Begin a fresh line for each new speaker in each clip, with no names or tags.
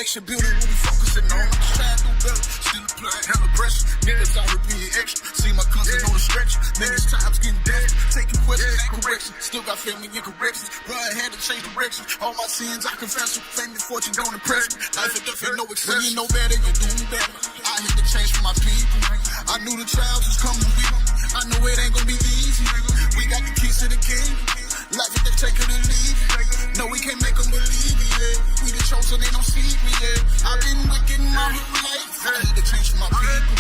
Nation building, what we focusing on. Trying to do better, still applying hella pressure. Niggas already being extra. See my cousin on the stretch. Niggas times getting desperate. Taking questions and corrections. Still got family in corrections. Brian had to change direction. All my sins I confess them. Fame and fortune don't impress me. Life and death ain't no exception. When you know better, you do better. I had to change for my people. I knew the trials was coming with them. I know it ain't gonna be easy. We got the keys to the kingdom. Life if they take it or leave it. No, we can't make them believe it, yeah. We the chosen, they don't see me, yeah. I've been wicked my whole life. I had to change for my people.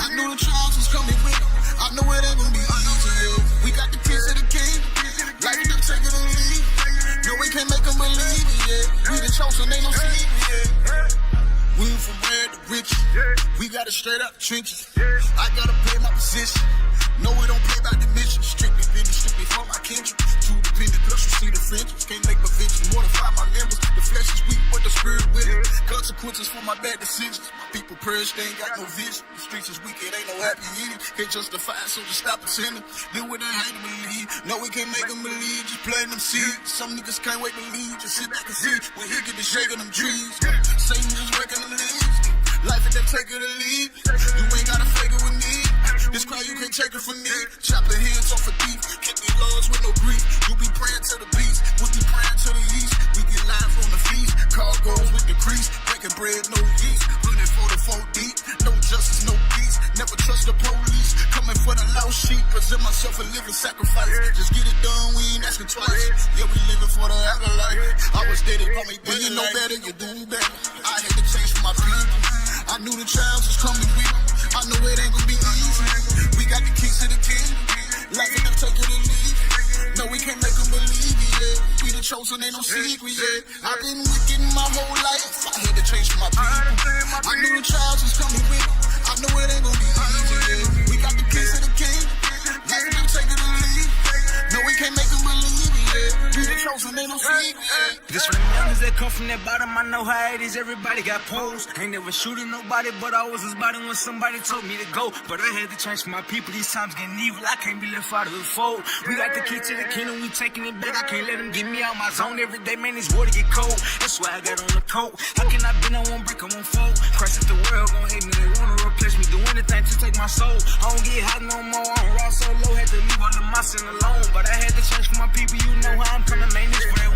I knew the trials was coming with them. I know it ain't gonna be easy, yeah. We got the keys to the kingdom. Life if they take it or leave it. No, we can't make them believe it, yeah. We the chosen, they don't see me, yeah. We from rare to rich. We got it straight out the trenches. I gotta play my position. No, we don't play by the mission. Strictly business, strictly for my kindred. Too dependent, plus you see the fringes. Can't make provisions, mortify my members. The flesh is weak, but the spirit with it. Consequences for my bad decisions. My people perish, they ain't got no vision. The streets is weak, it ain't no happy eating. Can't justify it, so just stop pretending. Do what they hate to believe. No, we can't make them believe, just planting them seeds. Some niggas can't wait to leave, just sit back and see. When he get to shaking them trees. Satan just waking them leaves. Life if they take it or leave. You ain't gotta fake it with me. This crowd, you can't take it from me. Chop the hands off a thief. Kick these laws with no grief. You be praying to the beast. We be praying to the east. We get live on the feast. Cargoes with the crease. Breaking bread, no yeast. Running for the 4 deep. No justice, no peace. Never trust the police. Coming for the lost sheep. Present myself a living sacrifice. Just get it done, we ain't asking twice. Yeah, we living for the afterlife. I was dead, it call me better. When you know better, you do better. I had to change for my people. I knew the trials was coming with me. I know it ain't gonna be easy. We got the keys to the kingdom. Life if they take it or leave it. No, we can't make them believe it, yeah. We the chosen, ain't no secret, yeah. I've been wicked my whole life. I had to change for my people. I knew the trials was coming with me. I know it ain't gonna be easy, yeah. We got the keys to the kingdom. Life if they take it or leave it. No, we can't make them believe it, yeah. We the chosen, ain't no secret, yeah.
This for the youngers that come from that bottom, I know how it is, everybody got posed. Ain't never shooting nobody, but I was his body when somebody told me to go. But I had to change for my people, these times getting evil, I can't be left out of the fold. We got the key to the kingdom, we taking it back, I can't let them get me out my zone every day, man, this water get cold. That's why I got on the coat. How can I bend, I won't break, I won't fold. Christ if the world gon' hate me, they wanna replace me, do anything to take my soul. I don't get hot no more, I don't raw so low, had to leave all of my sin alone. But I had to change for my people, you know how I'm coming, man, this for that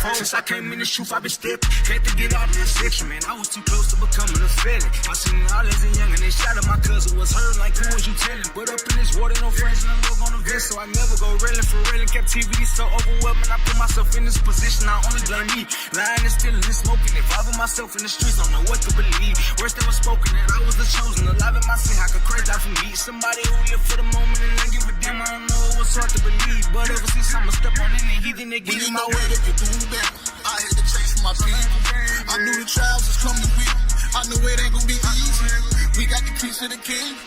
144. Since I came in the truth, I been stepping. Had to get out of this section, man. I was too close to becoming a felon. I seen it all as a young and they shot at my cousin was hurt like who was you telling? But up in this water, no friends and no look on the vest, so I never go railing for railing. Captivity so overwhelming, I put myself in this position. I only blame me. Lying and stealing and smoking, involving myself in the streets, don't know what to believe. Words that was spoken that I was the chosen, alive in my sin. How could crazy out from me? Somebody who lived for the moment and then give a damn. I don't know it was hard to believe, but ever since I'ma step on any heathen, they get in my way.
They do better. I had to change for my people. I knew the trials was coming with me. I know it ain't gonna be easy. We got the keys to the kingdom.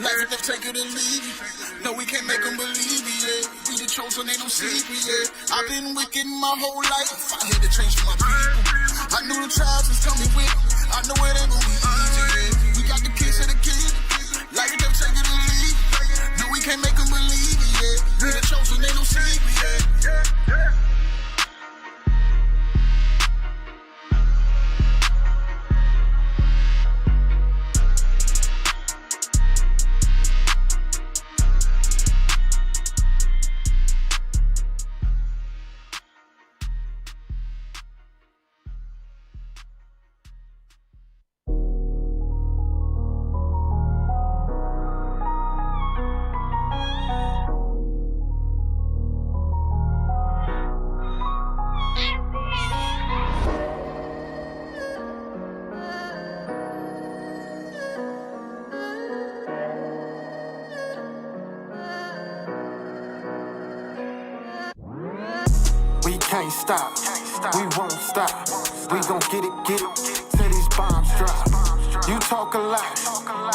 Life if they take it or leave it. No, we can't make them believe it, yeah. We the chosen, ain't no secret, yeah. I've been wicked my whole life. I had to change for my people. I knew the trials was coming with me. I know it ain't gonna be easy, yeah. We got the keys to the kingdom. Life if they take it or leave it. No, we can't make them believe it, yeah. We the chosen, ain't no secret, yeah.
Can't stop, we won't stop. We gon' get it till these bombs drop. You talk a lot,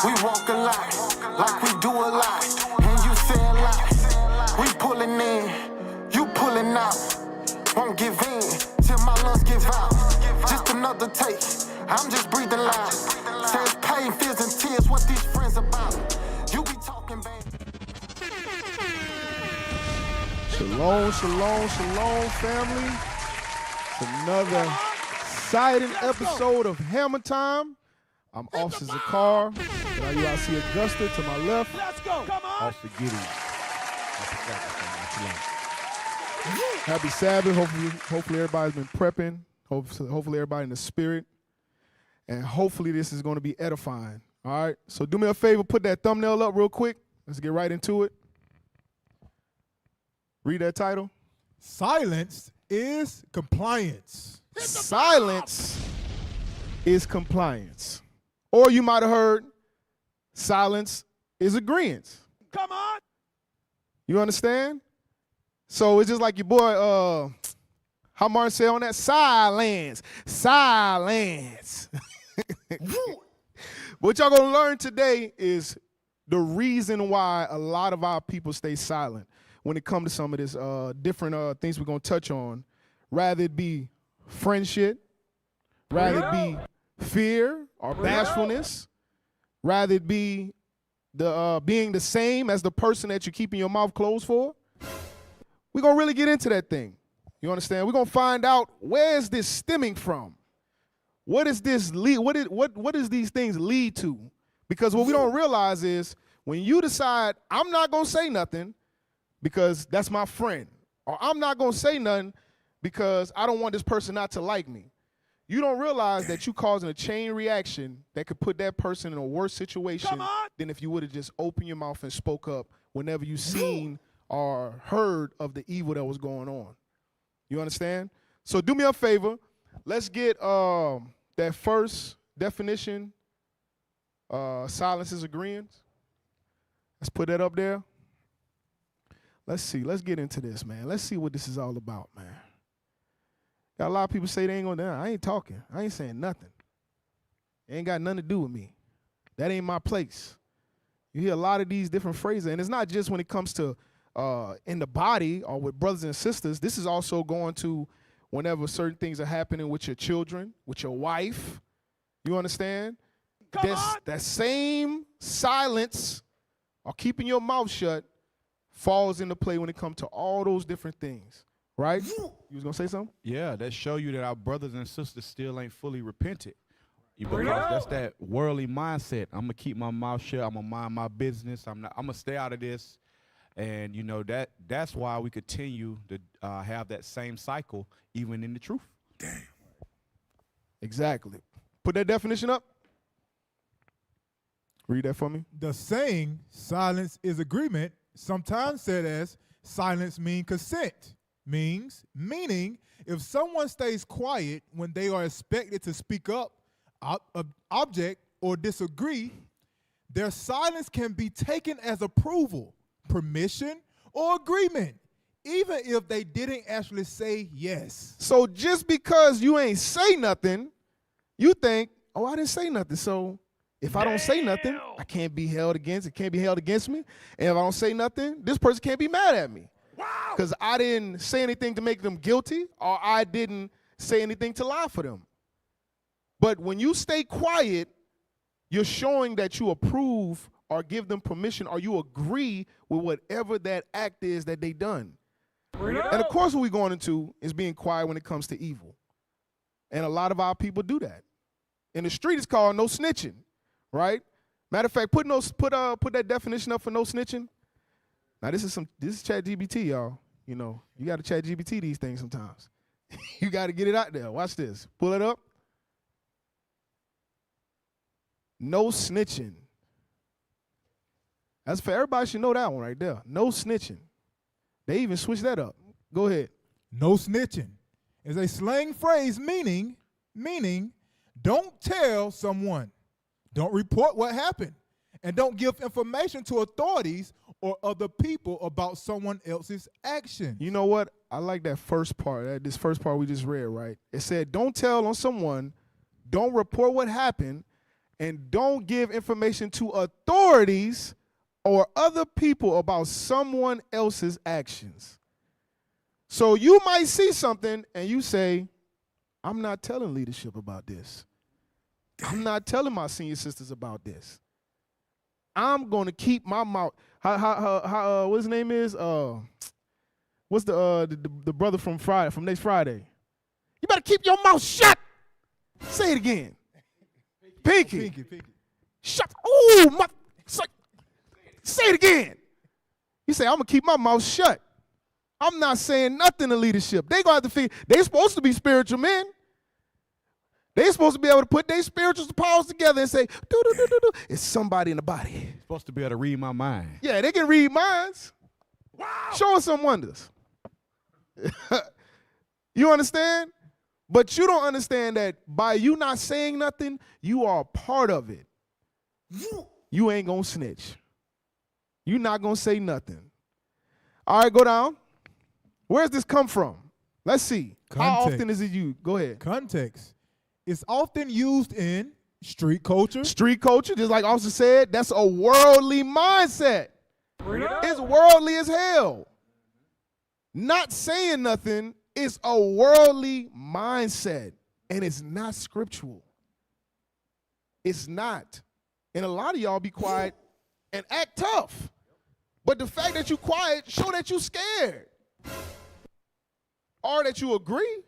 we walk a lot, like we do a lot, and you say a lot. We pulling in, you pulling out. Won't give in till my lungs give out. Just another take, I'm just breathing loud. Says pain, fears, and tears, what these friends about. You be talking, baby.
Shalom, shalom, shalom, family. It's another exciting episode of Hammer Time. I'm Officer Zakar. Now you all see Augusta to my left.
Let's go. Come on.
Officer Gideon.
Happy Sabbath. Hopefully everybody's been prepping. Hopefully everybody in the spirit. And hopefully this is going to be edifying. All right. So do me a favor, put that thumbnail up real quick. Let's get right into it. Read that title.
Silence is compliance.
Silence is compliance. Or you might have heard silence is agreeance.
Come on.
You understand? So it's just like your boy, how Martin said on that, silence. What y'all gonna learn today is the reason why a lot of our people stay silent when it comes to some of this different things we're gonna touch on. Rather it be friendship, rather it be fear or bashfulness, rather it be the being the same as the person that you're keeping your mouth closed for. We're gonna really get into that thing. You understand? We're gonna find out where is this stemming from. What is this lead? What does these things lead to? Because what we don't realize is when you decide I'm not gonna say nothing because that's my friend, or I'm not gonna say nothing because I don't want this person not to like me. You don't realize that you're causing a chain reaction that could put that person in a worse situation than if you would have just opened your mouth and spoke up whenever you seen or heard of the evil that was going on. You understand? So do me a favor. Let's get that first definition, silence is agreement. Let's put that up there. Let's see. Let's get into this, man. Let's see what this is all about, man. Got a lot of people say they ain't gonna die. I ain't talking. I ain't saying nothing. It ain't got nothing to do with me. That ain't my place. You hear a lot of these different phrases, and it's not just when it comes to in the body or with brothers and sisters. This is also going to whenever certain things are happening with your children, with your wife. You understand? That same silence or keeping your mouth shut falls into play when it comes to all those different things. Right? You was going to say something?
Yeah, that show you that our brothers and sisters still ain't fully repented. Because that's that worldly mindset. I'm going to keep my mouth shut. I'm going to mind my business. I'm going to stay out of this. And, you know, that's why we continue to have that same cycle even in the truth.
Damn. Exactly. Put that definition up. Read that for me.
The saying, silence is agreement, sometimes said as silence means consent, meaning if someone stays quiet when they are expected to speak up, object, or disagree, their silence can be taken as approval, permission, or agreement, even if they didn't actually say yes.
So just because you ain't say nothing, you think, oh, I didn't say nothing. So if I don't say nothing, I can't be held against. It can't be held against me. And if I don't say nothing, this person can't be mad at me. Because I didn't say anything to make them guilty, or I didn't say anything to lie for them. But when you stay quiet, you're showing that you approve or give them permission, or you agree with whatever that act is that they done. And of course what we're going into is being quiet when it comes to evil. And a lot of our people do that. In the street it's called no snitching, right? Matter of fact, put that definition up for no snitching. Now this is ChatGPT, y'all. You know, you got to ChatGPT these things sometimes. You got to get it out there. Watch this. Pull it up. No snitching. That's for everybody should know that one right there. No snitching. They even switched that up. Go ahead.
No snitching is a slang phrase meaning don't tell someone, don't report what happened, and don't give information to authorities or other people about someone else's action.
You know what? I like that first part, this first part we just read, right? It said, don't tell on someone, don't report what happened, and don't give information to authorities or other people about someone else's actions. So you might see something and you say, I'm not telling leadership about this. I'm not telling my senior sisters about this. I'm going to keep my mouth. What his name is? What's the brother from next Friday? You better keep your mouth shut. Say it again. Pinky.
Pinky.
Shut. Ooh, my. Say it again. You say, I'm going to keep my mouth shut. I'm not saying nothing to leadership. They gonna have to figure. They supposed to be spiritual men. They supposed to be able to put their spiritual powers together and say, do. It's somebody in the body.
Supposed to be able to read my mind.
Yeah, they can read minds. Wow. Show us some wonders. You understand? But you don't understand that by you not saying nothing, you are a part of it. You ain't gonna snitch. You not gonna say nothing. All right, go down. Where's this come from? Let's see.
Context.
How often is it used? Go ahead.
Context. It's often used in street culture.
Street culture, just like Officer said, that's a worldly mindset. It's worldly as hell. Not saying nothing is a worldly mindset, and it's not scriptural. It's not. And a lot of y'all be quiet and act tough. But the fact that you quiet show that you scared. Or that you agree.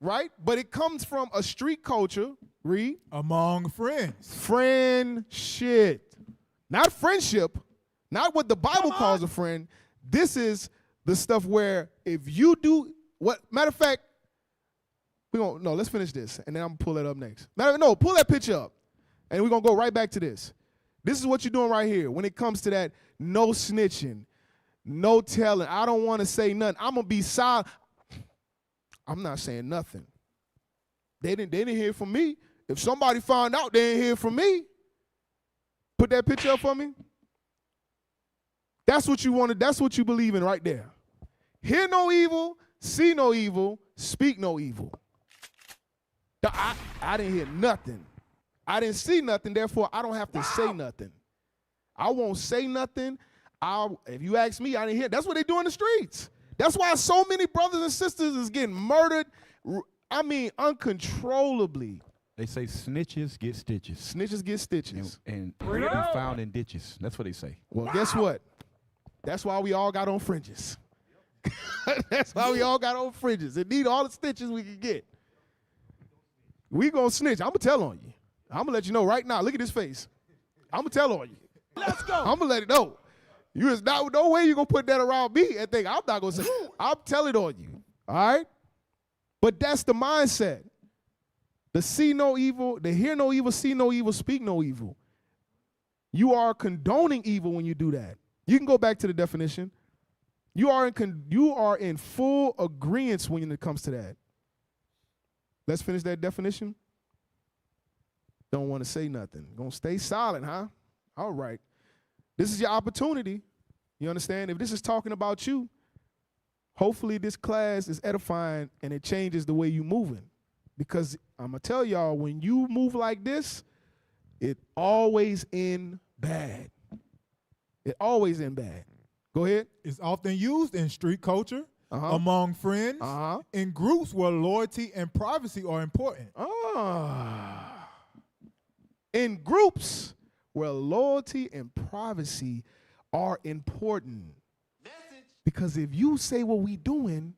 Right? But it comes from a street culture. Read.
Among friends.
Friendship. Not friendship. Not what the Bible calls a friend. This is the stuff where if you do what, matter of fact, let's finish this and then I'm gonna pull that up next. Pull that picture up. And we're gonna go right back to this. This is what you're doing right here when it comes to that no snitching, no telling. I don't want to say nothing. I'm gonna be silent. I'm not saying nothing. They didn't hear from me. If somebody found out, they didn't hear from me. Put that picture up for me. That's what you wanted. That's what you believe in right there. Hear no evil, see no evil, speak no evil. I didn't hear nothing. I didn't see nothing, therefore I don't have to say nothing. I won't say nothing. If you ask me, I didn't hear. That's what they do in the streets. That's why so many brothers and sisters is getting murdered, I mean, uncontrollably.
They say snitches get stitches.
Snitches get stitches.
And be found in ditches. That's what they say.
Well, guess what? That's why we all got on fringes. That's why we all got on fringes. And need all the stitches we can get. We gonna snitch. I'm gonna tell on you. I'm gonna let you know right now. Look at his face. I'm gonna tell on you. Let's go. I'm gonna let it know. You is not no way you gonna put that around me and think I'm not gonna say. I'm telling on you. All right. But that's the mindset. The see no evil, the hear no evil, see no evil, speak no evil. You are condoning evil when you do that. You can go back to the definition. You are in full agreement when it comes to that. Let's finish that definition. Don't want to say nothing. Gonna stay silent, huh? All right. This is your opportunity. You understand? If this is talking about you, hopefully this class is edifying and it changes the way you're moving. Because I'm going to tell y'all, when you move like this, it always ends bad. It always ends bad. Go ahead.
It's often used in street culture, among friends, in groups where loyalty and privacy are important.
In groups where loyalty and privacy are important. Because if you say what we doing,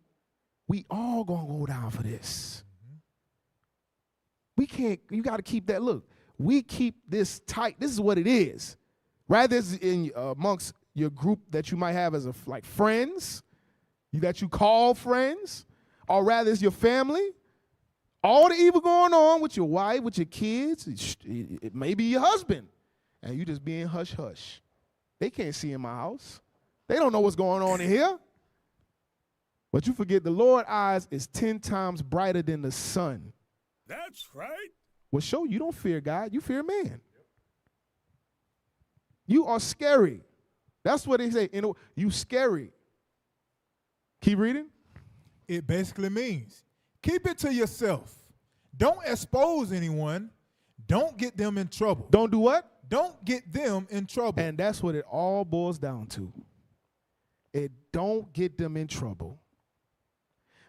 we all gonna go down for this. We can't, you gotta keep that, look, we keep this tight. This is what it is. Rather it's in amongst your group that you might have as like friends, that you call friends, or rather it's your family. All the evil going on with your wife, with your kids, it may be your husband, and you just being hush-hush. They can't see in my house. They don't know what's going on in here. But you forget the Lord's eyes is 10 times brighter than the sun.
That's right.
Well, show you don't fear God, you fear man. You are scary. That's what they say. You scary. Keep reading.
It basically means keep it to yourself. Don't expose anyone. Don't get them in trouble.
Don't do what?
Don't get them in trouble.
And that's what it all boils down to. It don't get them in trouble.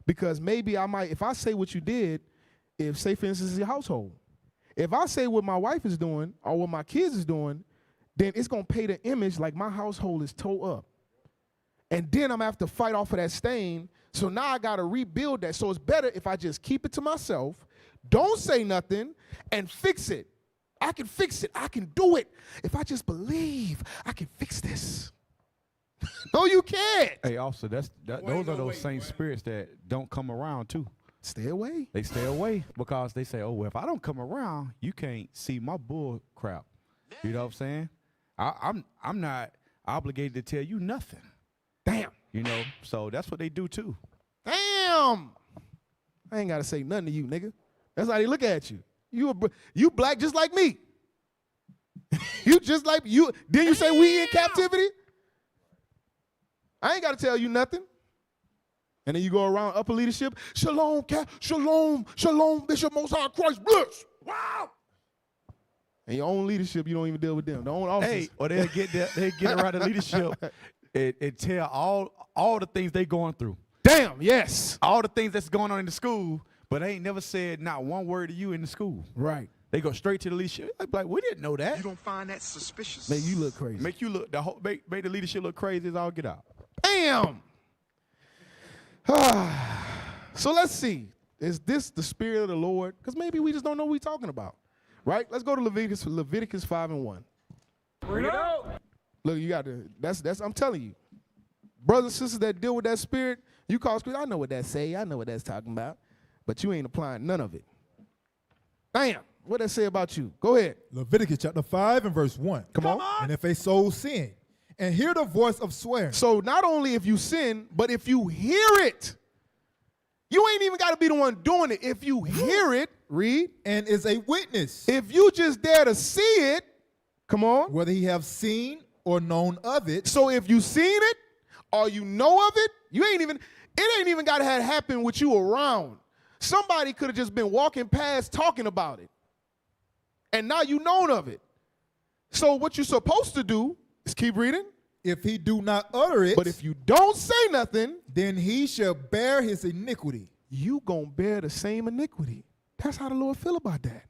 Because maybe I might, if I say what you did, if say for instance your household, if I say what my wife is doing or what my kids is doing, then it's going to pay the image like my household is tore up. And then I'm going to have to fight off of that stain. So now I got to rebuild that. So it's better if I just keep it to myself, Don't say nothing and fix it. I can fix it. I can do it. If I just believe, I can fix this. No, you can't.
Hey, also, those are those same spirits that don't come around too.
Stay away.
They stay away because they say, oh, well, if I don't come around, you can't see my bull crap. You know what I'm saying? I'm not obligated to tell you nothing.
Damn.
You know, so that's what they do too.
Damn. I ain't got to say nothing to you, nigga. That's how they look at you. You black just like me. You just like you. Didn't you say we in captivity? I ain't got to tell you nothing. And then you go around upper leadership. Shalom, shalom, shalom. Bishop Most High Christ bless. Wow. And your own leadership, you don't even deal with them. The own officers.
Hey, or they get around the leadership and tell all the things they going through.
Damn, yes.
All the things that's going on in the school, but they ain't never said not one word to you in the school.
Right.
They go straight to the leadership. Like, we didn't know that.
You don't find that suspicious?
Make you look crazy.
Make you look make the leadership look crazy as all get out.
Damn. So let's see. Is this the spirit of the Lord? Because maybe we just don't know what we're talking about. Right? Let's go to Leviticus 5:1.
Bring it out.
Look, you got to, that's I'm telling you. Brothers and sisters that deal with that spirit, you call scripture, I know what that say, I know what that's talking about, but you ain't applying none of it. Damn, what that say about you? Go ahead.
Leviticus chapter 5 and verse 1.
Come on.
And if a soul sin and hear the voice of swearing.
So not only if you sin, but if you hear it, you ain't even got to be the one doing it. If you hear it, read.
And is a witness.
If you just dare to see it, come on.
Whether he have seen or known of it.
So if you seen it or you know of it, it ain't even got to have happened with you around. Somebody could have just been walking past talking about it. And now you known of it. So what you're supposed to do is keep reading.
If he do not utter it.
But if you don't say nothing,
then he shall bear his iniquity.
You gonna bear the same iniquity. That's how the Lord feel about that.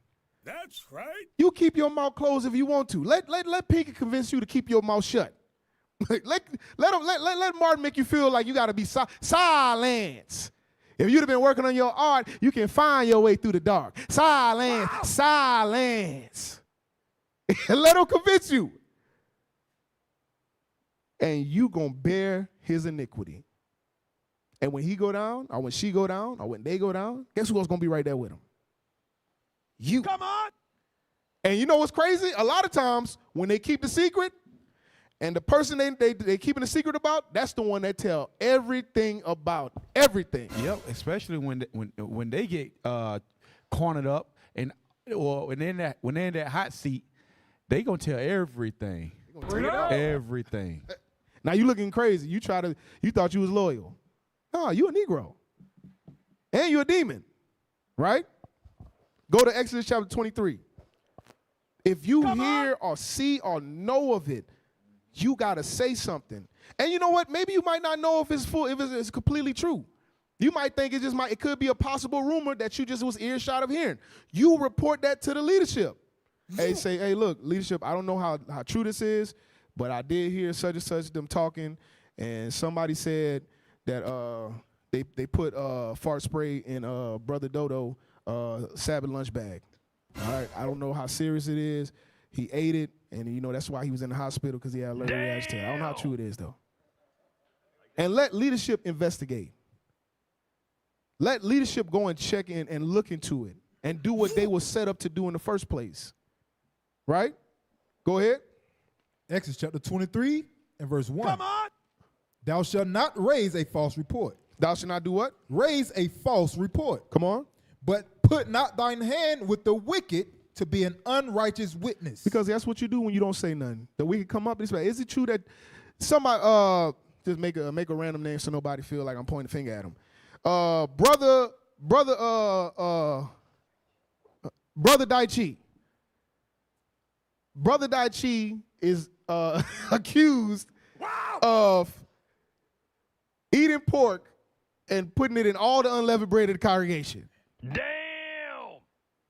That's right.
You keep your mouth closed if you want to. Let Pinky convince you to keep your mouth shut. let Martin make you feel like you got to be silence. If you'd have been working on your art, you can find your way through the dark. Silence, wow. Silence. Let him convince you. And you going to bear his iniquity. And when he go down, or when she go down, or when they go down, guess who's going to be right there with him? You.
Come on.
And you know what's crazy? A lot of times when they keep the secret, and the person they keeping the secret about, that's the one that tell everything about everything.
Yep, especially when they get cornered up and when they're in that hot seat, they gonna tell everything. Everything.
Now you looking crazy. You thought you was loyal. No, you a Negro. And you a demon. Right? Go to Exodus chapter 23. If you hear or see or know of it, you gotta say something. And you know what? Maybe you might not know if it's completely true. You might think it could be a possible rumor that you just was earshot of hearing. You report that to the leadership. Hey, say, hey, look, leadership, I don't know how true this is, but I did hear such and such them talking, and somebody said that they put fart spray in Brother Dodo Sabbath lunch bag. All right, I don't know how serious it is. He ate it, and you know that's why he was in the hospital, because he had allergic reaction. I don't know how true it is though. And let leadership investigate. Let leadership go and check in and look into it and do what they were set up to do in the first place. Right? Go ahead.
Exodus chapter 23 and verse 1.
Come on.
Thou shalt not raise a false report.
Thou shalt not do what?
Raise a false report.
Come on.
But put not thine hand with the wicked to be an unrighteous witness.
Because that's what you do when you don't say nothing. The wicked come up and say, is it true that somebody just make a random name so nobody feel like I'm pointing a finger at them. Brother Daichi. Brother Daichi is accused of eating pork and putting it in all the unleavened bread of the congregation.
Damn.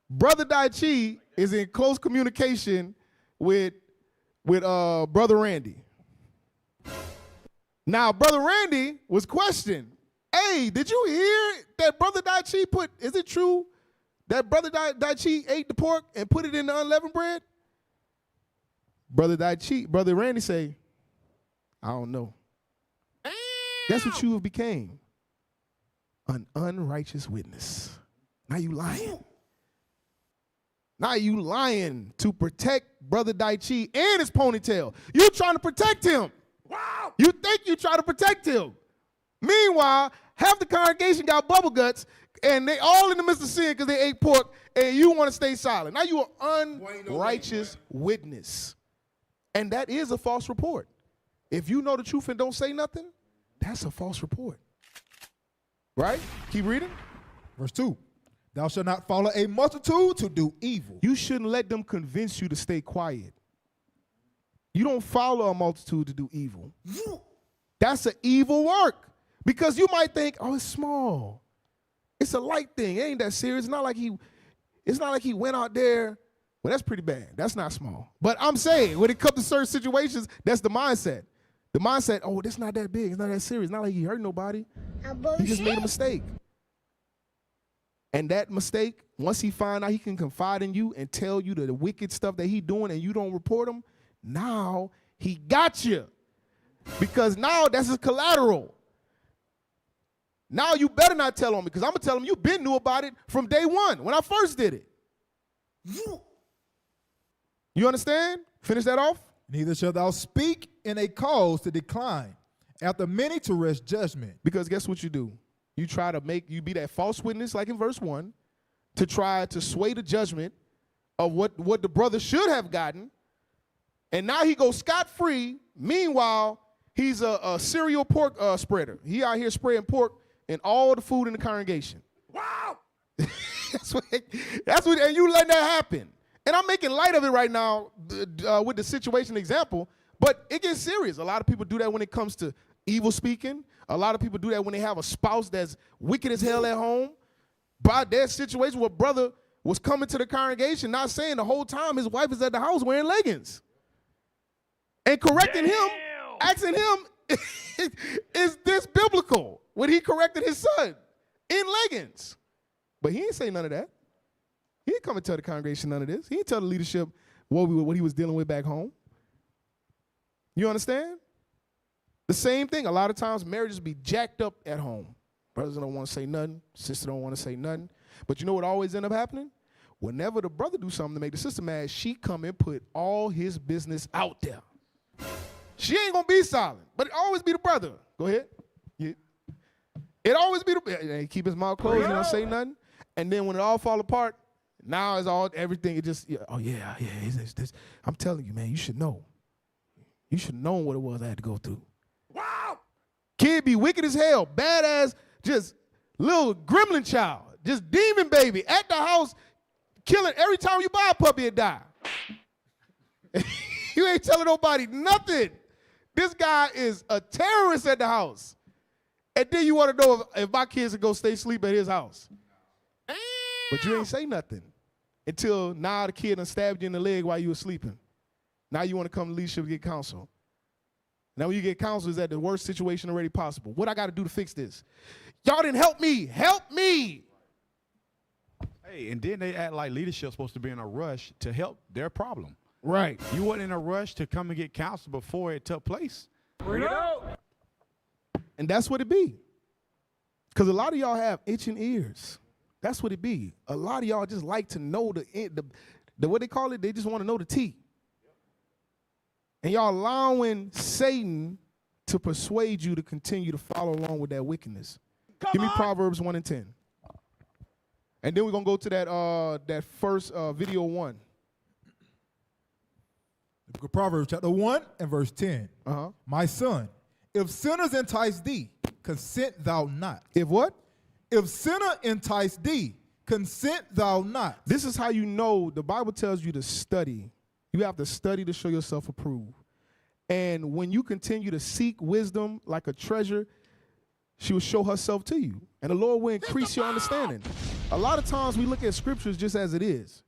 Brother Daichi is in close communication with Brother Randy. Now, Brother Randy was questioned. Hey, did you hear that Brother Daichi is it true that brother Daichi ate the pork and put it in the unleavened bread? Brother Randy say, I don't know. That's what you have became. An unrighteous witness. Now you lying. Now you lying to protect Brother Daichi and his ponytail. You trying to protect him. Wow. You think you try to protect him. Meanwhile, half the congregation got bubble guts and they all in the midst of sin because they ate pork and you want to stay silent. Now you are unrighteous witness. And that is a false report. If you know the truth and don't say nothing, that's a false report. Right? Keep reading.
Verse 2. Thou shalt not follow a multitude to do evil.
You shouldn't let them convince you to stay quiet. You don't follow a multitude to do evil. That's an evil work. Because you might think, oh, it's small. It's a light thing. It ain't that serious. It's not like he went out there. Well, that's pretty bad. That's not small. But I'm saying, when it comes to certain situations, that's the mindset. The mindset, oh, this not that big. It's not that serious. It's not like he hurt nobody. He just made a mistake. And that mistake, once he find out he can confide in you and tell you the wicked stuff that he doing and you don't report him, now he got you. Because now that's his collateral. Now you better not tell on me because I'm going to tell him you been knew about it from day one when I first did it. You understand? Finish that off.
Neither shalt thou speak in a cause to decline, after many to rest judgment.
Because guess what you do? You try to you be that false witness like in verse 1 to try to sway the judgment of what the brother should have gotten. And now he goes scot-free. Meanwhile, he's a serial pork spreader. He out here spraying pork in all the food in the congregation. Wow! that's what, and you letting that happen. And I'm making light of it right now with the situation example, but it gets serious. A lot of people do that when it comes to evil speaking. A lot of people do that when they have a spouse that's wicked as hell at home. By that situation where brother was coming to the congregation, not saying the whole time his wife is at the house wearing leggings. And correcting him, asking him, is this biblical? When he corrected his son in leggings. But he ain't say none of that. He didn't come and tell the congregation none of this. He didn't tell the leadership what he was dealing with back home. You understand? The same thing. A lot of times marriages be jacked up at home. Brothers don't want to say nothing. Sister don't want to say nothing. But you know what always end up happening? Whenever the brother do something to make the sister mad, she come and put all his business out there. She ain't going to be silent, but it always be the brother. Go ahead. It always be the keep his mouth closed, he don't say nothing. And then when it all fall apart, now it's all everything. It just, this. I'm telling you, man, you should know. You should know what it was I had to go through. Wow. Kid be wicked as hell, badass, just little gremlin child, just demon baby at the house, killing every time you buy a puppy, it die. You ain't telling nobody nothing. This guy is a terrorist at the house. And then you want to know if my kids can go stay sleep at his house. But you ain't say nothing until now the kid done stabbed you in the leg while you were sleeping. Now you want to come to leadership to get counsel. Now when you get counsel, is at the worst situation already possible. What I got to do to fix this? Y'all didn't help me. Help me.
Hey, and then they act like leadership's supposed to be in a rush to help their problem.
Right.
You weren't in a rush to come and get counsel before it took place.
Bring it out.
And that's what it be. Because a lot of y'all have itching ears. That's what it be. A lot of y'all just like to know the what they call it, they just want to know the tea. And y'all allowing Satan to persuade you to continue to follow along with that wickedness. Give me Proverbs 1 and 10. And then we're going to go to that first video 1.
The book of Proverbs chapter 1 and verse 10. My son, if sinners entice thee, consent thou not.
If what?
If sinner entice thee, consent thou not.
This is how you know the Bible tells you to study. You have to study to show yourself approved. And when you continue to seek wisdom like a treasure, she will show herself to you. And the Lord will increase your understanding. A lot of times we look at scriptures just as it is.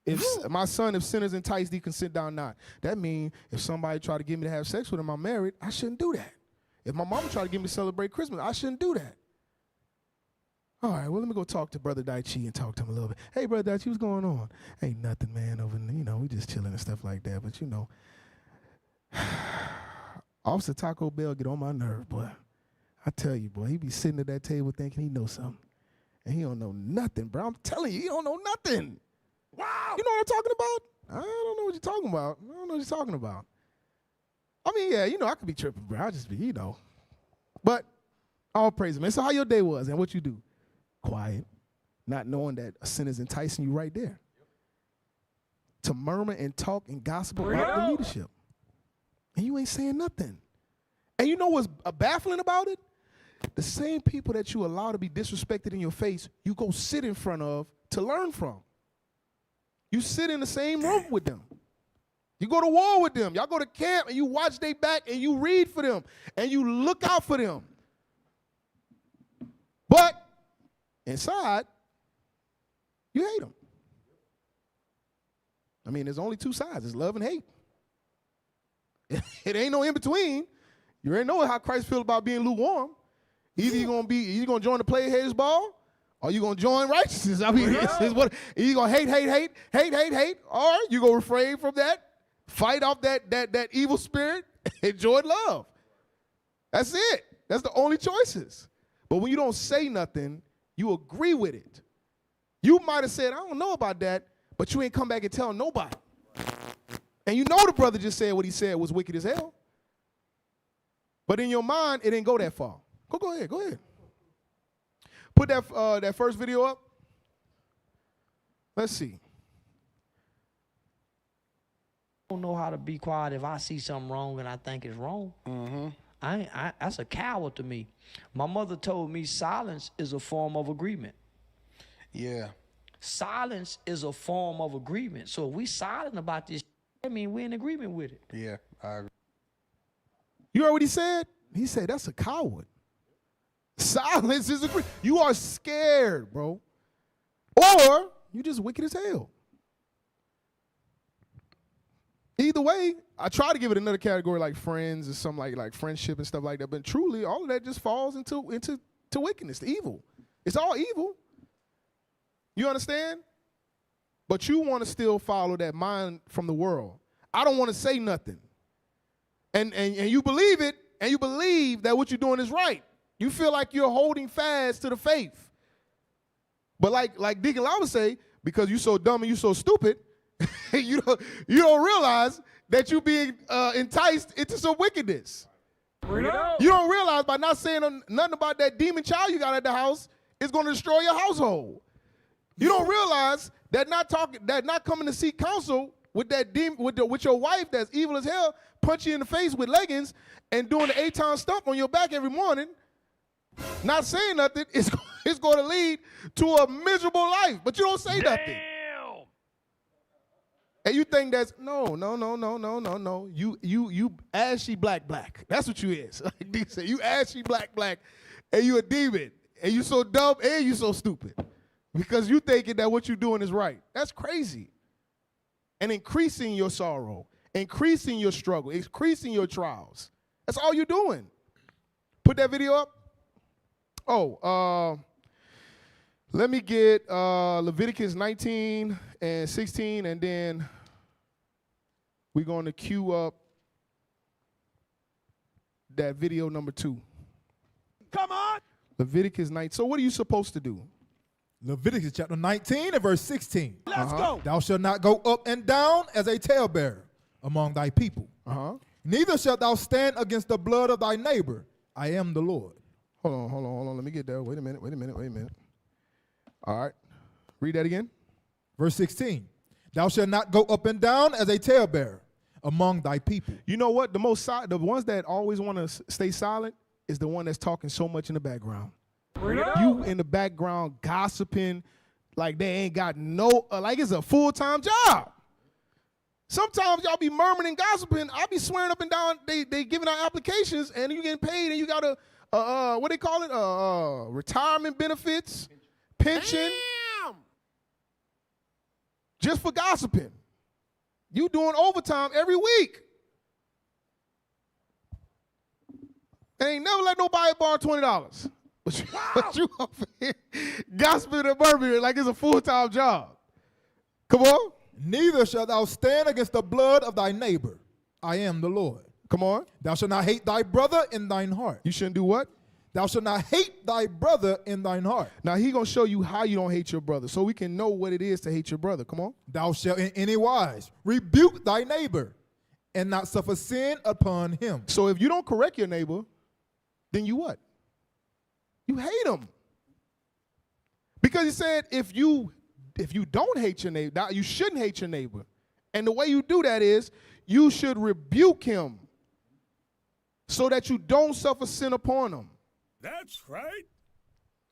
If my son, if sinners entice thee, consent thou not. That means if somebody try to get me to have sex with him, I'm married, I shouldn't do that. If my mama try to get me to celebrate Christmas, I shouldn't do that. All right, well, let me go talk to Brother Daichi and talk to him a little bit. Hey, Brother Daichi, what's going on? Ain't nothing, man, over there. You know, we just chilling and stuff like that. But, you know, Officer Taco Bell get on my nerve, boy. I tell you, boy, he be sitting at that table thinking he knows something. And he don't know nothing, bro. I'm telling you, he don't know nothing. Wow. You know what I'm talking about? I don't know what you're talking about. I don't know what you're talking about. I mean, yeah, you know, I could be tripping, bro. I just be, you know. But all praise, man. So how your day was and what you do? Quiet, not knowing that a sin is enticing you right there. To murmur and talk and gossip about the leadership. And you ain't saying nothing. And you know what's baffling about it? The same people that you allow to be disrespected in your face, you go sit in front of to learn from. You sit in the same room with them. You go to war with them. Y'all go to camp and you watch their back and you read for them and you look out for them. But inside, you hate them. I mean, there's only two sides. It's love and hate. It ain't no in between. You already know how Christ feels about being lukewarm. Either you're gonna join the play-haters ball, or you're gonna join righteousness. I mean, it's what you're gonna hate, or you gonna refrain from that, fight off that evil spirit, and join love. That's it. That's the only choices. But when you don't say nothing, you agree with it. You might have said, I don't know about that, but you ain't come back and tell nobody. And you know the brother just said what he said was wicked as hell. But in your mind, it didn't go that far. Go ahead. Put that first video up. Let's see.
I don't know how to be quiet if I see something wrong and I think it's wrong. Mm-hmm. That's a coward to me. My mother told me silence is a form of agreement.
Yeah.
Silence is a form of agreement. So if we silent about this, I mean, we're in agreement with it.
Yeah, I agree.
You heard what he said? He said, that's a coward. Silence is agreement. You are scared, bro. Or you just wicked as hell. Either way, I try to give it another category like friends or something like friendship and stuff like that. But truly, all of that just falls into wickedness, the evil. It's all evil. You understand? But you want to still follow that mind from the world. I don't want to say nothing. And you believe it, and you believe that what you're doing is right. You feel like you're holding fast to the faith. But like Deacon Lau would say, because you're so dumb and you're so stupid, you don't realize that you're being enticed into some wickedness. You don't realize by not saying nothing about that demon child you got at the house is going to destroy your household. You don't realize that not coming to seek counsel with that demon, with your wife that's evil as hell, punch you in the face with leggings and doing the 8-time stomp on your back every morning, not saying nothing, it's going to lead to a miserable life. But you don't say nothing. And you think that's no. You ashy black. That's what you is. Like they say, you ashy black, and you a demon, and you so dumb and you so stupid. Because you thinking that what you're doing is right. That's crazy. And increasing your sorrow, increasing your struggle, increasing your trials. That's all you're doing. Put that video up. Let me get Leviticus 19 and 16, and then we're going to cue up that video number 2.
Come on.
Leviticus 19. So what are you supposed to do?
Leviticus chapter 19 and verse 16.
Let's go.
Thou shalt not go up and down as a talebearer among thy people. Neither shalt thou stand against the blood of thy neighbor. I am the Lord.
Hold on. Let me get there. Wait a minute. All right. Read that again.
Verse 16. Thou shalt not go up and down as a talebearer among thy people.
You know what? The ones that always want to stay silent is the one that's talking so much in the background. You in the background gossiping like they ain't got like it's a full-time job. Sometimes y'all be murmuring and gossiping. I be swearing up and down. They giving out applications and you getting paid and you got a what they call it? Retirement benefits, pension. Damn. Just for gossiping. You doing overtime every week. And ain't never let nobody borrow $20. But you over here gossiping and murmuring like it's a full-time job. Come on.
Neither shalt thou stand against the blood of thy neighbor. I am the Lord.
Come on.
Thou shalt not hate thy brother in thine heart.
You shouldn't do what?
Thou shalt not hate thy brother in thine heart.
Now, he going to show you how you don't hate your brother so we can know what it is to hate your brother. Come on.
Thou shalt in any wise rebuke thy neighbor and not suffer sin upon him.
So if you don't correct your neighbor, then you what? You hate him. Because he said if you don't hate your neighbor, you shouldn't hate your neighbor. And the way you do that is you should rebuke him so that you don't suffer sin upon him.
That's right.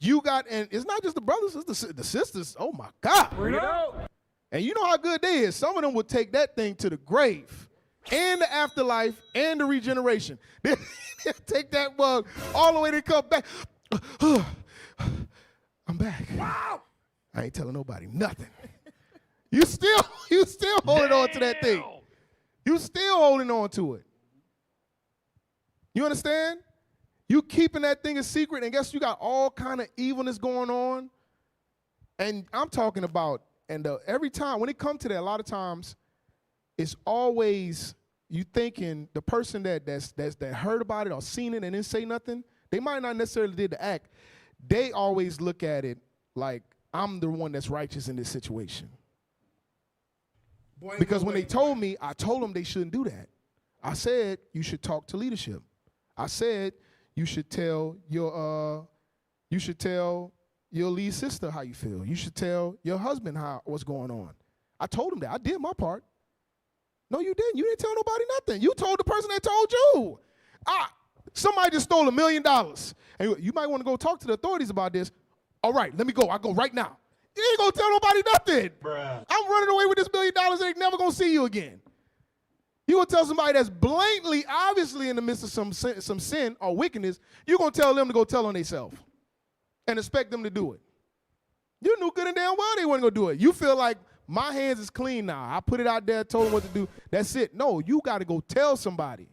You got, and it's not just the brothers, it's the sisters. Oh my God.
Bring it out.
And you know how good they is. Some of them would take that thing to the grave and the afterlife and the regeneration. They'll take that mug all the way to come back. I'm back. Wow. I ain't telling nobody nothing. You still holding on to that thing. You still holding on to it. You understand? You keeping that thing a secret, and guess you got all kind of evilness going on. And I'm talking about, and every time, when it comes to that, a lot of times, it's always you thinking the person that heard about it or seen it and didn't say nothing, they might not necessarily did the act. They always look at it like, I'm the one that's righteous in this situation. Because when they told me, I told them they shouldn't do that. I said, you should talk to leadership. I said, you should tell your lead sister how you feel. You should tell your husband what's going on. I told him that. I did my part. No, you didn't. You didn't tell nobody nothing. You told the person that told you. Somebody just stole $1 million. And you might want to go talk to the authorities about this. All right, let me go. I go right now. You ain't going to tell nobody nothing.
Bruh.
I'm running away with this $1 million and they never going to see you again. You going to tell somebody that's blatantly, obviously in the midst of some sin or wickedness, you're going to tell them to go tell on themselves and expect them to do it. You knew good and damn well they weren't going to do it. You feel like my hands is clean now. I put it out there, told them what to do. That's it. No, you got to go tell somebody.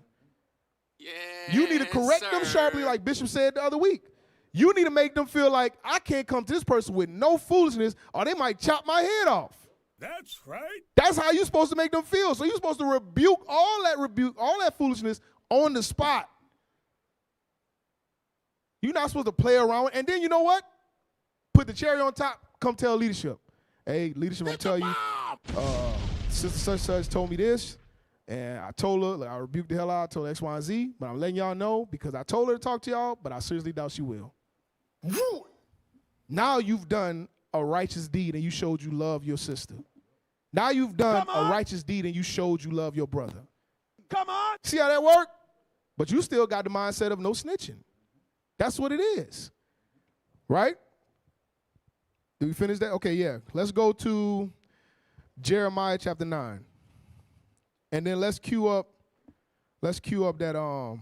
Yeah.
You need to correct them sharply like Bishop said the other week. You need to make them feel like I can't come to this person with no foolishness or they might chop my head off.
That's right.
That's how you're supposed to make them feel. So you're supposed to rebuke all that foolishness on the spot. You're not supposed to play around with, and then you know what? Put the cherry on top, come tell leadership. Hey, leadership, I'm telling you, Sister such told me this, and I told her, like, I rebuked the hell out, I told her X, Y, and Z, but I'm letting y'all know because I told her to talk to y'all, but I seriously doubt she will. Now you've done a righteous deed and you showed you love your sister. Now you've done a righteous deed and you showed you love your brother.
Come on.
See how that worked? But you still got the mindset of no snitching. That's what it is. Right? Did we finish that? Okay, yeah. Let's go to Jeremiah chapter 9. And then let's cue up that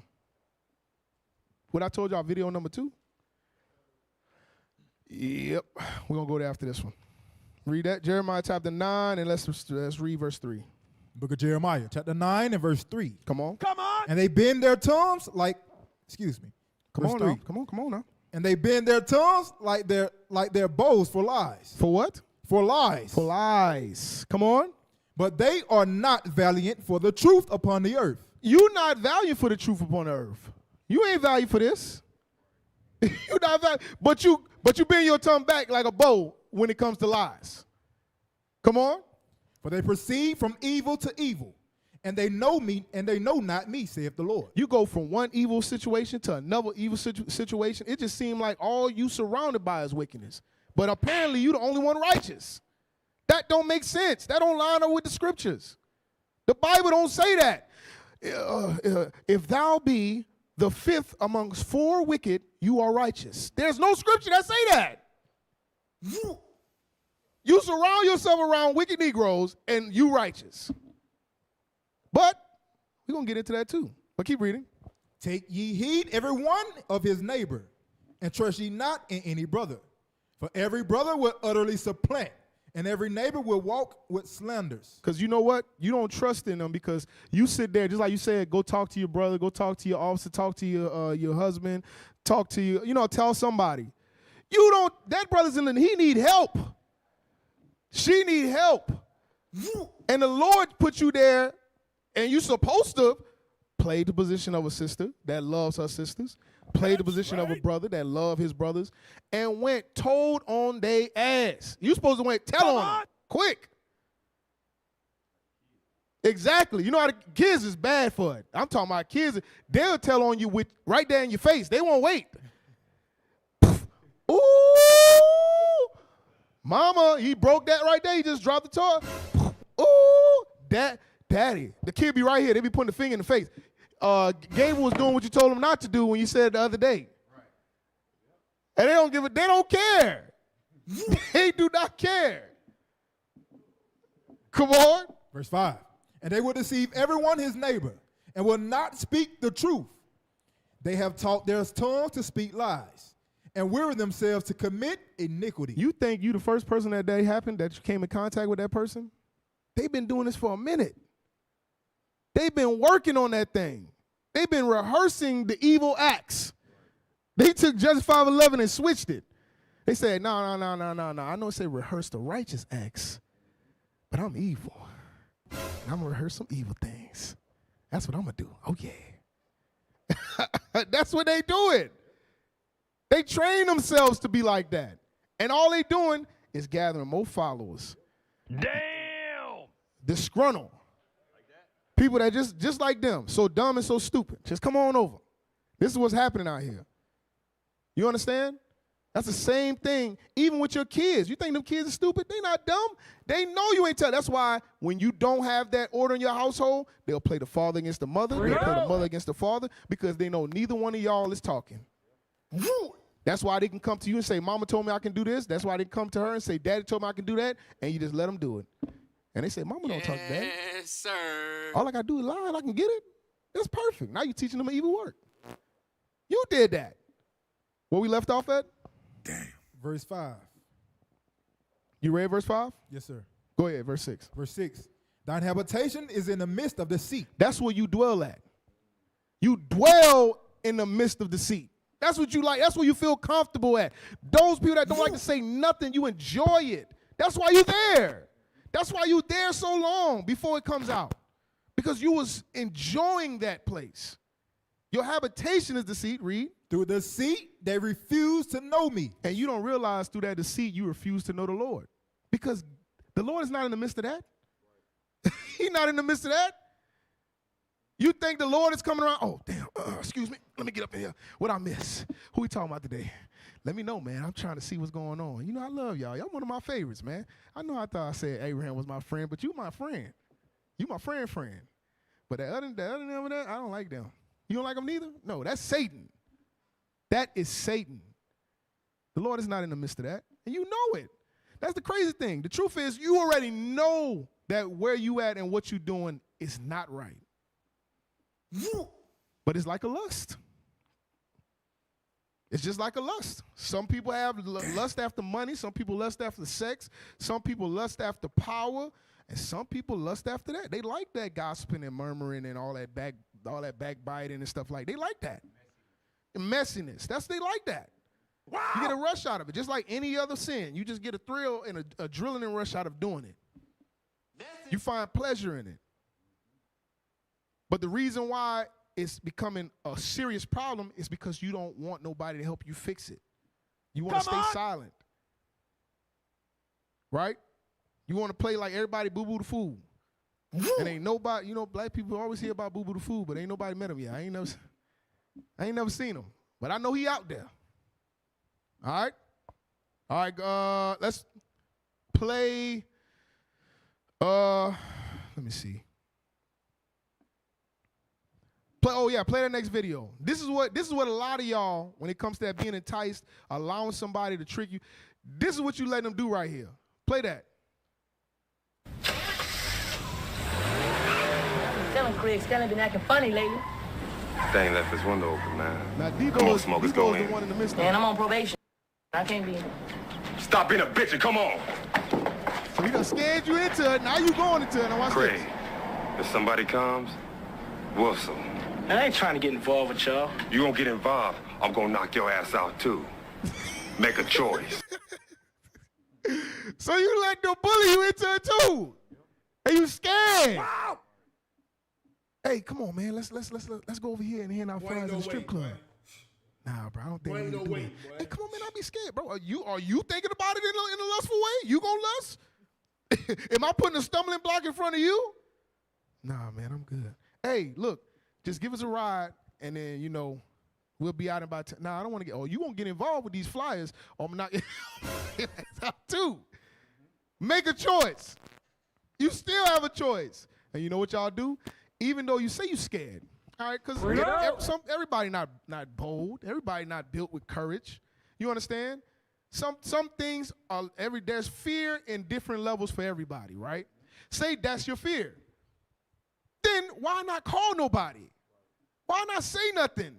what I told y'all, video number 2. Yep. We're gonna go there after this one. Read that, Jeremiah chapter 9, and let's read verse 3.
Book of Jeremiah, chapter 9 and verse 3.
Come on.
Come on.
And they bend their tongues like, excuse me.
Come
verse
on
3.
now. Come on now.
And they bend their tongues like their bows for lies.
For what?
For lies.
For lies. Come on.
But they are not valiant for the truth upon the earth.
You're not valued for the truth upon the earth. You ain't valued for this. You're not valued. But you bend your tongue back like a bow when it comes to lies. Come on.
For they proceed from evil to evil, and they know me, and they know not me, saith the Lord.
You go from one evil situation to another evil situation. It just seemed like all you surrounded by is wickedness. But apparently you the only one righteous. That don't make sense. That don't line up with the scriptures. The Bible don't say that. If thou be the fifth amongst 4 wicked, you are righteous. There's no scripture that say that. You surround yourself around wicked Negroes and you righteous. But we're going to get into that too. But keep reading.
Take ye heed every one of his neighbor, and trust ye not in any brother. For every brother will utterly supplant, And every neighbor will walk with slanders.
Because you know what? You don't trust in them because you sit there, just like you said, go talk to your brother, go talk to your officer, talk to your husband, talk to you, tell somebody. You don't, that brother's he need help. She need help. And the Lord put you there, and you're supposed to play the position of a sister that loves her sisters, play the position of a brother that love his brothers, and told on they ass. You supposed to tell on them quick. Exactly. You know how the kids is bad for it. I'm talking about kids. They'll tell on you with right there in your face. They won't wait. Ooh, mama, he broke that right there. He just dropped the toy. Ooh, daddy. The kid be right here. They be putting the finger in the face. Gable was doing what you told him not to do when you said the other day. And they don't care. They do not care. Come on.
Verse 5. And they will deceive everyone his neighbor and will not speak the truth. They have taught their tongues to speak lies and weary themselves to commit iniquity.
You think you the first person that day happened that you came in contact with that person? They've been doing this for a minute. They've been working on that thing. They've been rehearsing the evil acts. They took Judges 5:11 and switched it. They said, no. I know it said rehearse the righteous acts, but I'm evil. And I'm going to rehearse some evil things. That's what I'm going to do. Oh, yeah. That's what they doing. They train themselves to be like that. And all they doing is gathering more followers.
Damn!
Disgruntled. People that just like them, so dumb and so stupid. Just come on over. This is what's happening out here. You understand? That's the same thing, even with your kids. You think them kids are stupid? They not dumb. They know you ain't tell. That's why when you don't have that order in your household, they'll play the father against the mother. They'll play the mother against the father because they know neither one of y'all is talking. That's why they can come to you and say, Mama told me I can do this. That's why they come to her and say, Daddy told me I can do that. And you just let them do it. And they say, Mama don't talk to Daddy.
Yes, sir.
All I got to do is lie and I can get it. That's perfect. Now you're teaching them evil work. You did that. Where we left off at?
Damn.
Verse 5.
You read verse 5?
Yes, sir.
Go ahead, verse 6.
Verse 6. Thine habitation is in the midst of deceit.
That's where you dwell at. You dwell in the midst of deceit. That's what you like. That's where you feel comfortable at. Those people that don't like to say nothing, you enjoy it. That's why you're there. That's why you're there so long before it comes out. Because you was enjoying that place. Your habitation is deceit, read.
Through deceit, they refuse to know me.
And you don't realize through that deceit, you refuse to know the Lord. Because the Lord is not in the midst of that. He's not in the midst of that. You think the Lord is coming around, oh, damn, excuse me, let me get up in here. What I miss? Who we talking about today? Let me know, man. I'm trying to see what's going on. You know, I love y'all. Y'all one of my favorites, man. I know I thought I said Abraham was my friend, but you my friend. You my friend. But that other than that, I don't like them. You don't like them neither? No, that's Satan. That is Satan. The Lord is not in the midst of that, and you know it. That's the crazy thing. The truth is you already know that where you at and what you're doing is not right. But it's like a lust. It's just like a lust. Some people have lust after money. Some people lust after sex. Some people lust after power. And some people lust after that. They like that gossiping and murmuring and all that backbiting and stuff like that. They like that. The messiness. They like that. Wow. You get a rush out of it. Just like any other sin. You just get a thrill and a adrenaline rush out of doing it. You find pleasure in it. But the reason why it's becoming a serious problem is because you don't want nobody to help you fix it. You want to stay silent. Right? You want to play like everybody boo-boo the fool. And ain't nobody, black people always hear about boo-boo the fool, but ain't nobody met him yet. I ain't never seen him. But I know he out there. All right, let's play, let me see. Play that next video. This is what a lot of y'all, when it comes to that being enticed, allowing somebody to trick you, this is what you let them do right here. Play that.
Telling Craig Stanley been acting funny lately.
Thing left his window open, man.
Now Debo is the one in the midst of it.
Man, I'm on probation. I can't be.
Stop being a bitch and come on.
So he done scared you into it. Now you going into it. Now watch
Craig,
this.
if somebody comes, whistle.
I ain't trying to get involved with y'all.
You gonna get involved, I'm gonna knock your ass out too. Make a choice.
So you let them bully you into it too. And you scared. Wow. Hey, come on, man. Let's go over here and hand out flyers in the strip club. Nah, bro, I don't think we need to do that. Hey, come on, man. I'll be scared, bro. Are you thinking about it in a lustful way? You gonna lust? Am I putting a stumbling block in front of you? Nah, man, I'm good. Hey, look, just give us a ride, and then, you know, we'll be out in about 10. Nah, I don't want to get, oh, you won't get involved with these flyers, or I'm not out too. Make a choice. You still have a choice. And you know what y'all do? Even though you say you're scared, all right, because everybody not bold. Everybody not built with courage. You understand? Some things are there's fear in different levels for everybody, right? Say that's your fear. Then why not call nobody? Why not say nothing?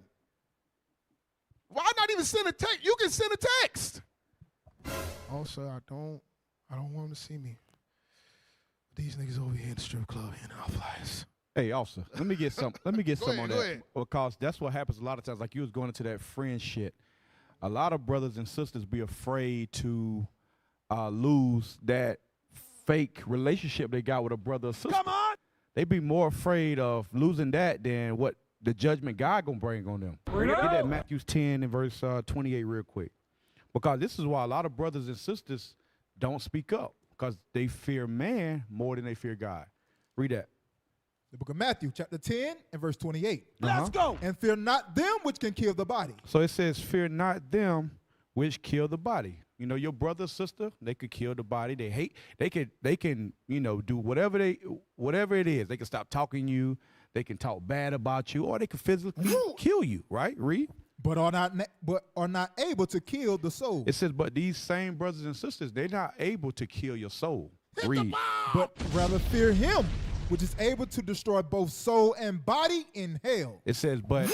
Why not even send a text? You can send a text. Also, I don't want them to see me. These niggas over here in the strip club and our flyers.
Hey, officer, let me get some on that.
Ahead.
Because that's what happens a lot of times. Like you was going into that friend shit. A lot of brothers and sisters be afraid to lose that fake relationship they got with a brother or sister. Come on! They be more afraid of losing that than what the judgment God gonna bring on them. Get that Matthew 10 and verse 28 real quick. Because this is why a lot of brothers and sisters don't speak up. Because they fear man more than they fear God. Read that.
The book of Matthew, chapter 10 and verse 28.
Let's
go. And fear not them which can kill the body.
So it says, fear not them which kill the body. You know, your brother, sister, they could kill the body. They can, you know, do whatever it is. They can stop talking to you. They can talk bad about you, or they can physically kill you, right? Read.
But are not able to kill the soul.
It says, but these same brothers and sisters, they're not able to kill your soul. Read.
But rather fear him, which is able to destroy both soul and body in hell.
It says, but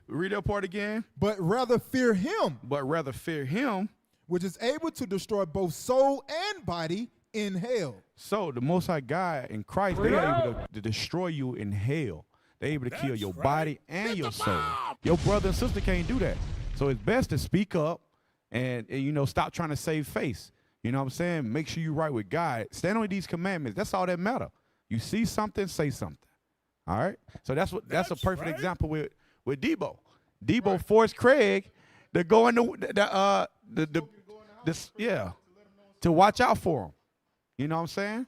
read that part again.
But rather fear him.
But rather fear him,
which is able to destroy both soul and body in hell.
So the Most High God in Christ, they're able to destroy you in hell. They're able to kill your body and your soul. Your brother and sister can't do that. So it's best to speak up and you know, stop trying to save face. You know what I'm saying? Make sure you're right with God. Stand on these commandments. That's all that matter. You see something, say something. All right? So that's a perfect example with Debo. Debo forced Craig to go in to watch out for him. You know what I'm saying?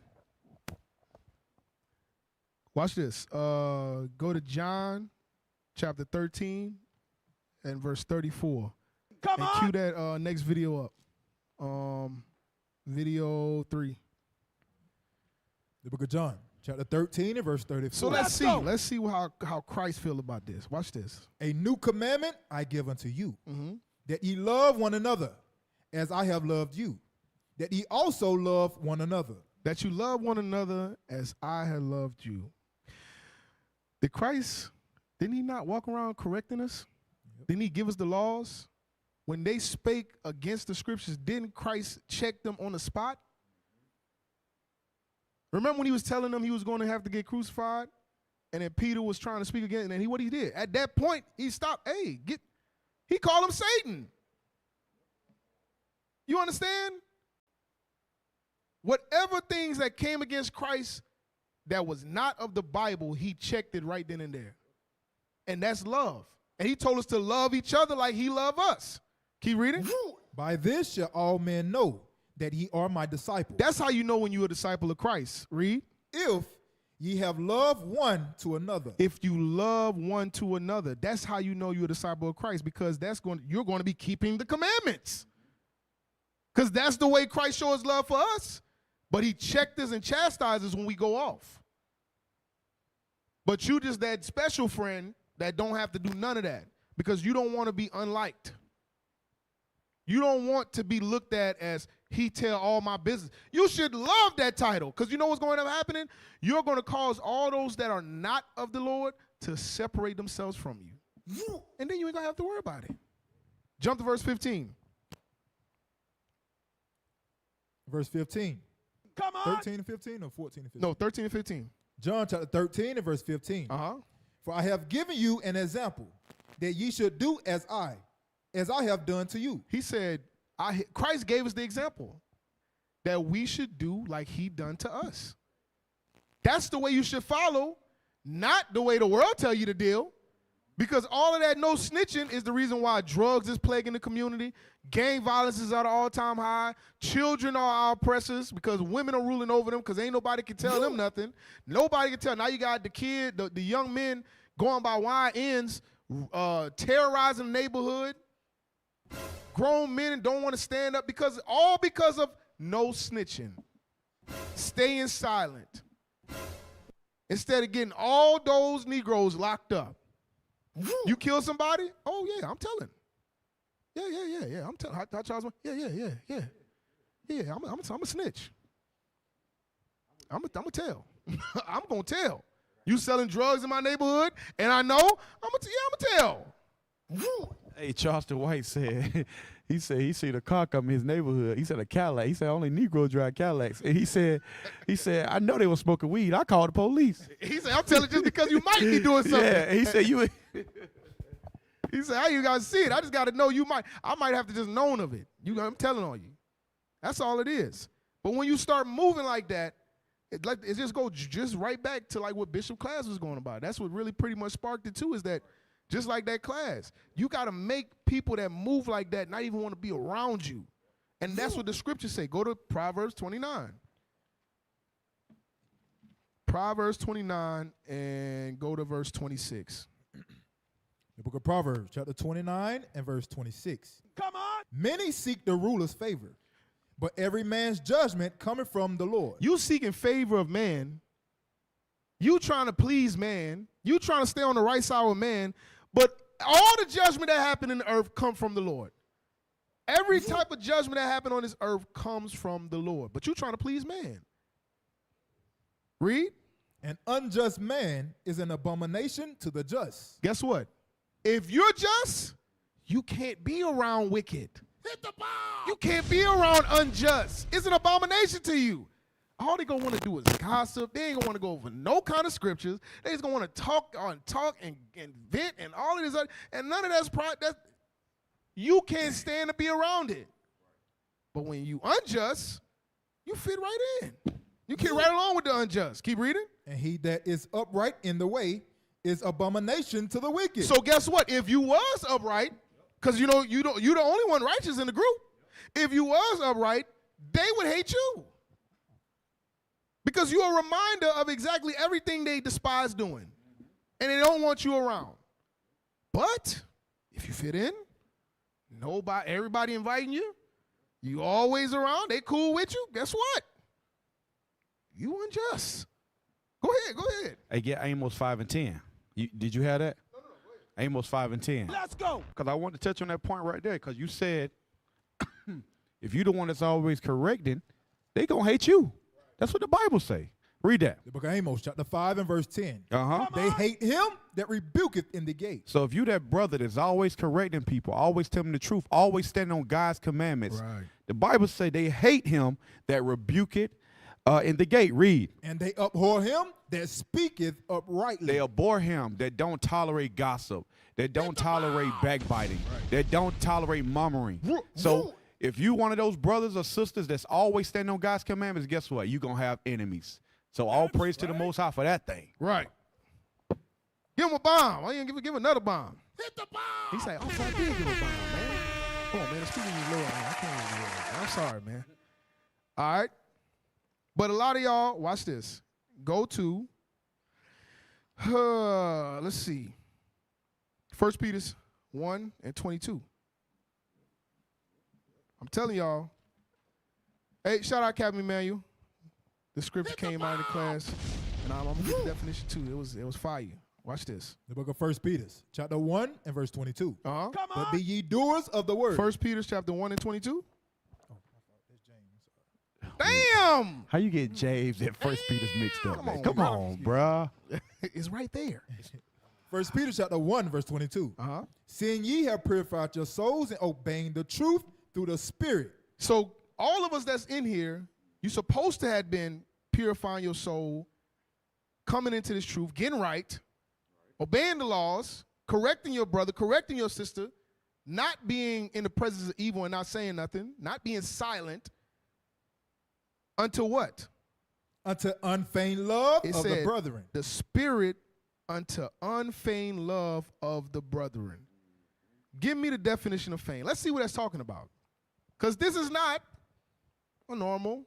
Watch this. Go to John chapter 13 and verse 34. Come on. Cue that next video up. Video 3.
The book of John, chapter 13 and verse 34.
So let's see how Christ feel about this. Watch this.
A new commandment I give unto you, that ye love one another as I have loved you, that ye also love one another.
That you love one another as I have loved you. Did Christ, didn't he not walk around correcting us? Yep. Didn't he give us the laws? When they spake against the scriptures, didn't Christ check them on the spot? Remember when he was telling them he was going to have to get crucified? And then Peter was trying to speak again, and then what he did? At that point, he stopped. He called him Satan. You understand? Whatever things that came against Christ that was not of the Bible, he checked it right then and there. And that's love. And he told us to love each other like he loved us. Keep reading.
By this shall all men know that ye are my disciples.
That's how you know when you're a disciple of Christ. Read.
If ye have loved one to another.
If you love one to another, that's how you know you're a disciple of Christ, because you're going to be keeping the commandments. Because that's the way Christ shows love for us. But he checked us and chastised us when we go off. But you just that special friend that don't have to do none of that, because you don't want to be unliked. You don't want to be looked at as he tell all my business. You should love that title, because you know what's going to happen? You're going to cause all those that are not of the Lord to separate themselves from you. And then you ain't going to have to worry about it. Jump to verse 15.
Verse 15.
Come on.
13 and 15 or 14 and 15?
No, 13 and 15.
John chapter 13 and verse 15.
Uh-huh.
For I have given you an example that ye should do as I have done to you.
He said, Christ gave us the example that we should do like he done to us. That's the way you should follow, not the way the world tell you to deal. Because all of that no snitching is the reason why drugs is plaguing the community. Gang violence is at an all-time high. Children are our oppressors because women are ruling over them because ain't nobody can tell them nothing. Nobody can tell. Now you got the young men going by YNs, terrorizing the neighborhood. Grown men don't want to stand up because of no snitching. Staying silent. Instead of getting all those Negroes locked up. You kill somebody? Oh yeah, I'm telling. Yeah. I'm telling. Hot Charles. Yeah. I'm a snitch. I'm a tell. I'm gonna tell. You selling drugs in my neighborhood, and I know I'm gonna tell.
Hey, Charleston White said, he seen a car come in his neighborhood. He said a Cadillac. He said only Negro drive Cadillacs. And he said, I know they were smoking weed. I called the police.
He said, I'm telling just because you might be doing something.
Yeah, he said you.
He said, how you guys see it? I just got to know I might have to just known of it. I'm telling on you. That's all it is. But when you start moving like that, it just goes just right back to like what Bishop Class was going about. That's what really pretty much sparked it too, is that just like that class, you got to make people that move like that not even want to be around you. And that's what the scriptures say. Go to Proverbs 29. Proverbs 29 and go to verse 26.
The book of Proverbs, chapter 29 and verse 26.
Come on.
Many seek the ruler's favor, but every man's judgment cometh from the Lord.
You seeking favor of man. You trying to please man. You trying to stay on the right side with man. But all the judgment that happened in the earth come from the Lord. Every type of judgment that happened on this earth comes from the Lord. But you trying to please man. Read.
An unjust man is an abomination to the just.
Guess what? If you're just, you can't be around wicked.
Hit the ball.
You can't be around unjust. It's an abomination to you. All they gonna want to do is gossip. They ain't gonna want to go over no kind of scriptures. They just gonna want to talk and vent and all of this other, and none of that's you can't stand to be around it. But when you unjust, you fit right in. You get right along with the unjust. Keep reading.
And he that is upright in the way is abomination to the wicked.
So guess what? If you was upright, because you're the only one righteous in the group. If you was upright, they would hate you. Because you're a reminder of exactly everything they despise doing. And they don't want you around. But if you fit in, everybody inviting you, you always around, they cool with you, guess what? You unjust. Go ahead.
Hey, get Amos 5 and 10. Did you have that?
No, go ahead.
Amos 5 and 10.
Let's go.
Because I want to touch on that point right there, because you said if you're the one that's always correcting, they going to hate you. That's what the Bible say. Read that.
The book of Amos, chapter 5 and verse 10.
Uh-huh.
They hate him that rebuketh in the gate.
So if you that brother that's always correcting people, always telling the truth, always standing on God's commandments,
Right.
the Bible say they hate him that rebuketh in the gate. Read.
And they abhor him that speaketh uprightly.
They abhor him that don't tolerate gossip, that don't tolerate backbiting, that don't tolerate murmuring. So if you one of those brothers or sisters that's always standing on God's commandments, guess what? You're going to have enemies. So all praise to the Most High for that thing.
Right. Give him a bomb. Why you didn't give another bomb?
Hit the ball.
He said, oh, I did give him a bomb, man. Come on, man. Speaking of Lord, man, I can't even do that. I'm sorry, man. All right. But a lot of y'all, watch this. Go to, let's see, 1 Peter 1 and 22. I'm telling y'all. Hey, shout out Captain Emmanuel. The scripture came out in the class, and I'm going to get the definition too. It was fire. Watch this.
The book of 1 Peter, chapter 1 and verse 22.
Uh-huh.
Come
But
on.
be ye doers of the word.
1 Peter chapter 1 and 22. Damn!
How you get James and 1 Peter's mixed up?
Come
man?
on,
Come
bro.
on, bruh.
It's right there.
1 Peter chapter 1 verse 22.
Uh-huh.
Seeing ye have purified your souls and obeying the truth through the Spirit.
So all of us that's in here, You're supposed to have been purifying your soul, coming into this truth, getting right, obeying the laws, correcting your brother, correcting your sister, not being in the presence of evil and not saying nothing, not being silent. Unto what?
Unto unfeigned love
It
of
said,
the brethren.
The Spirit unto unfeigned love of the brethren. Give me the definition of feigned. Let's see what that's talking about. Because this is not a normal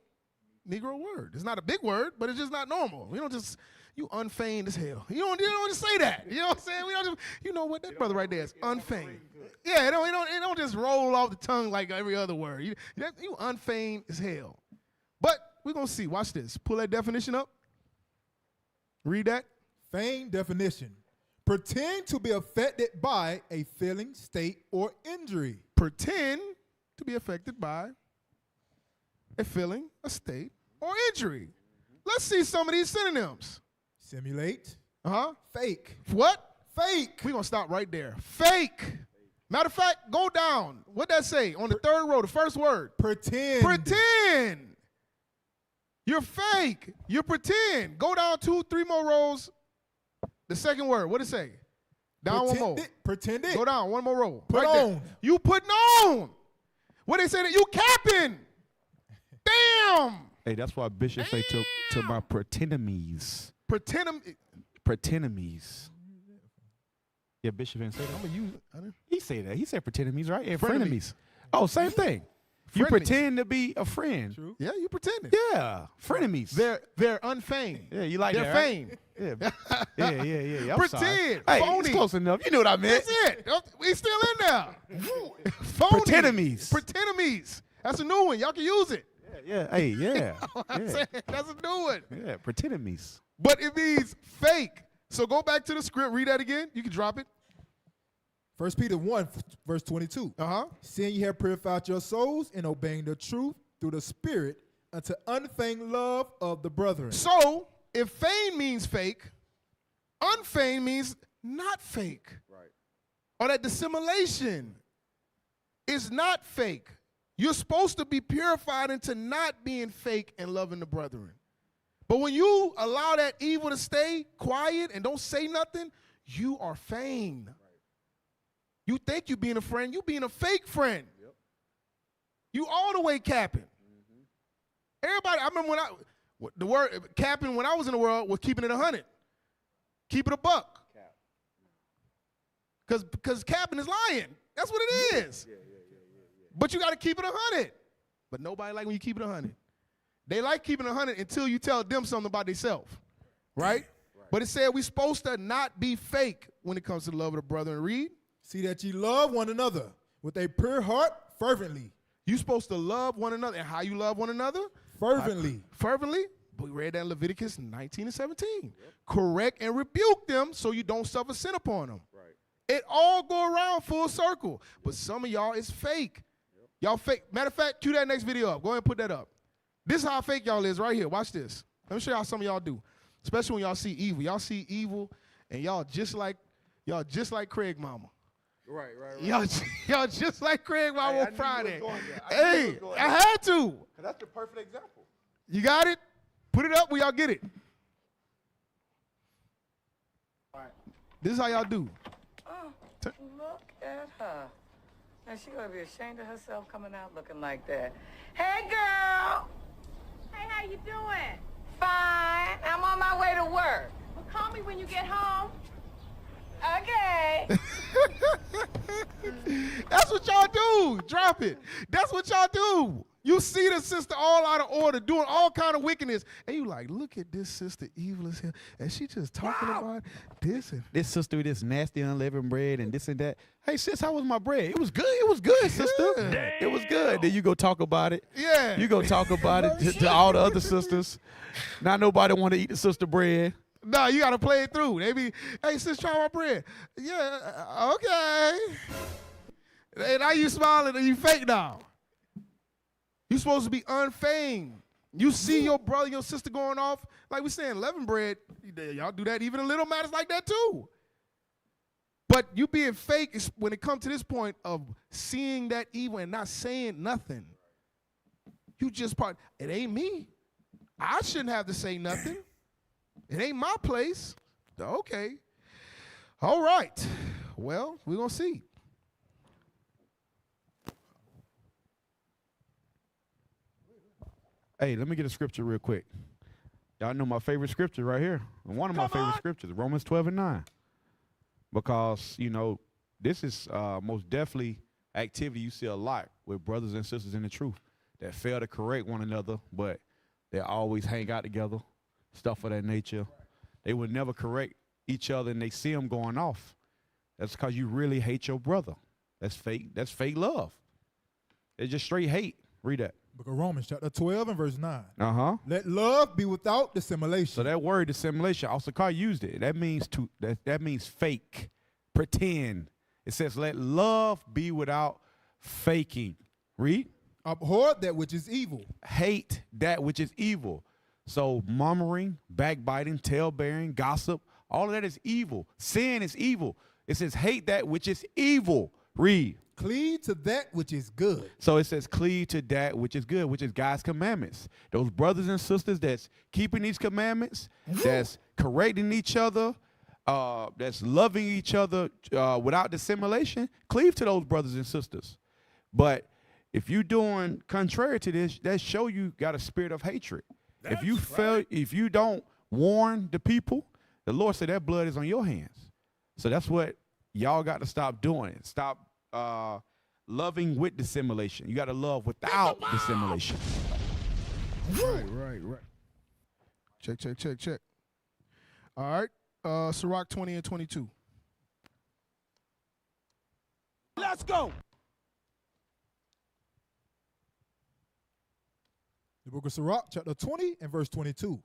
Negro word. It's not a big word, but it's just not normal. We don't just, you unfeigned as hell. You don't just say that. You know what I'm saying? We don't just, you know what, that brother right there is unfeigned. Yeah, it don't just roll off the tongue like every other word. You unfeigned as hell. But we're going to see. Watch this. Pull that definition up. Read that.
Feigned definition. Pretend to be affected by a feeling, state, or injury.
Pretend to be affected by a feeling, a state, or injury. Let's see some of these synonyms.
Simulate. Fake.
What?
Fake.
We're going to stop right there. Fake. Matter of fact, go down. What'd that say? On the third row, the first word.
Pretend.
Pretend. You're fake. You pretend. Go down 2, 3 more rows. The second word. What'd it say? Down one more.
Pretend it.
Go down one more row.
Put
right
on.
There. You putting on. What they say that you capping. Damn.
Hey, that's why Bishop say to my pretenemies. Pretenemies. Yeah, Bishop didn't say that.
I'm going to use it.
He say that. He said pretenemies, right? And
Frenemies.
frenemies. Oh, same thing. You
Frenemies.
pretend to be a friend.
True.
Yeah, you pretending.
Yeah, frenemies.
They're unfeigned.
Yeah, you like
They're
that, right?
feigned.
Yeah. I'm
Pretend.
sorry. Hey,
Phony.
it's close enough. You know what I meant.
That's it. We still in there. Phony.
Pretenemies.
Pretenemies. That's a new one. Y'all can use it.
Yeah. Hey, yeah.
I'm saying, that's a new one.
Yeah, pretenemies.
But it means fake. So go back to the script. Read that again. You can drop it.
1 Peter 1, verse 22. Seeing ye have purified your souls in obeying the truth through the Spirit unto unfeigned love of the brethren.
So if feigned means fake, unfeigned means not fake.
Right.
Or that dissimulation is not fake. You're supposed to be purified into not being fake and loving the brethren. But when you allow that evil to stay quiet and don't say nothing, you are feigned. Right. You think you being a friend, you being a fake friend. Yep. You all the way capping. Everybody, I remember the word capping when I was in the world was keeping it 100. Keep it a buck. Because capping is lying. That's what it is. Yeah. But you got to keep it 100. But nobody like when you keep it 100. They like keeping it 100 until you tell them something about themselves. Right? But it said we're supposed to not be fake when it comes to the love of the brother. And read.
See that ye love one another with a pure heart fervently.
You're supposed to love one another. And how you love one another?
Fervently.
Fervently. We read that in Leviticus 19 and 17. Yep. Correct and rebuke them so you don't suffer sin upon them. Right. It all go around full circle. But some of y'all is fake. Yep. Y'all fake. Matter of fact, cue that next video up. Go ahead and put that up. This is how fake y'all is right here. Watch this. Let me show you how some of y'all do. Especially when y'all see evil. Y'all see evil and y'all just like Craig mama.
Right.
Y'all just like Craig mama on Friday.
I
had to.
That's the perfect example.
You got it? Put it up where y'all get it.
All right.
This is how y'all do.
Oh, look at her. Now she gonna be ashamed of herself coming out looking like that. Hey, girl.
Hey, how you doing?
Fine. I'm on my way to work.
Well, call me when you get home.
Okay.
That's what y'all do. Drop it. That's what y'all do. You see the sister all out of order, doing all kind of wickedness, and you like, look at this sister evil as hell, and she just talking about this and
this sister with this nasty unleavened bread and this and that. Hey sis, how was my bread? It was good. It was good, sister.
Damn.
It was good. Then you go talk about it.
Yeah.
You go talk about it to all the other sisters. Not nobody want to eat the sister bread.
No, you got to play it through. They be, hey, sis, try my bread. Yeah, okay. And now you smiling and you fake now. You supposed to be unfeigned. You see your brother, your sister going off, like we saying, leavened bread. Y'all do that even in little matters like that too. But you being fake is when it comes to this point of seeing that evil and not saying nothing. You just part. It ain't me. I shouldn't have to say nothing. It ain't my place. Okay. All right. Well, we're going to see.
Hey, let me get a scripture real quick. Y'all know my favorite scripture right here. One of my favorite scriptures, Romans 12:9. Because, you know, this is most definitely activity you see a lot with brothers and sisters in the truth that fail to correct one another, but they always hang out together, stuff of that nature. They would never correct each other, and they see them going off. That's because you really hate your brother. That's fake. That's fake love. It's just straight hate. Read that.
Book of Romans chapter 12 and verse 9.
Uh-huh.
Let love be without dissimulation.
So that word dissimulation, also Carl used it. That means that means fake, pretend. It says let love be without faking. Read.
Abhor that which is evil.
Hate that which is evil. So murmuring, backbiting, tale-bearing, gossip, all of that is evil. Sin is evil. It says hate that which is evil. Read.
Cleave to that which is good.
So it says cleave to that which is good, which is God's commandments. Those brothers and sisters that's keeping these commandments, that's correcting each other, that's loving each other without dissimulation, cleave to those brothers and sisters. But if you're doing contrary to this, that show you got a spirit of hatred. If you don't warn the people, the Lord said that blood is on your hands. So that's what y'all got to stop doing. Stop loving with dissimulation. You got to love without dissimulation.
Right. Check. All right. Sirach 20 and 22.
Let's go.
The book of Sirach, chapter 20 and verse 22.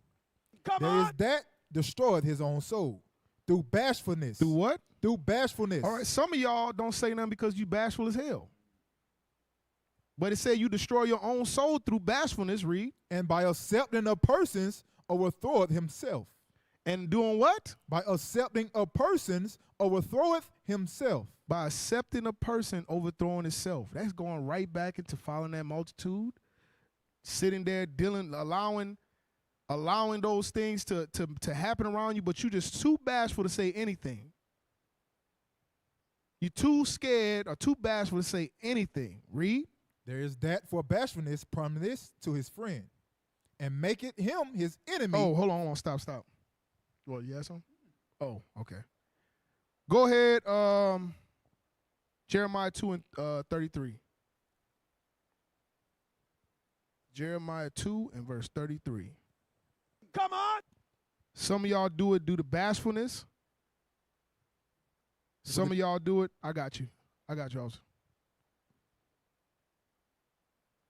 Come
there
on.
is that destroyed his own soul through bashfulness.
Through what?
Through bashfulness.
All right, some of y'all don't say nothing because you bashful as hell. But it said you destroy your own soul through bashfulness, read.
And by accepting of persons overthroweth himself.
And doing what?
By accepting of persons overthroweth himself.
By accepting a person overthrowing himself. That's going right back into following that multitude. Sitting there dealing, allowing those things to happen around you, but you just too bashful to say anything. You're too scared or too bashful to say anything. Read.
There is that for bashfulness promise to his friend, and make it him his enemy.
Oh, hold on, stop. What, you have something? Oh, okay. Go ahead, Jeremiah 2 and 33. Jeremiah 2 and verse 33.
Come on.
Some of y'all do it due to bashfulness. Some of y'all do it. I got you, Austin.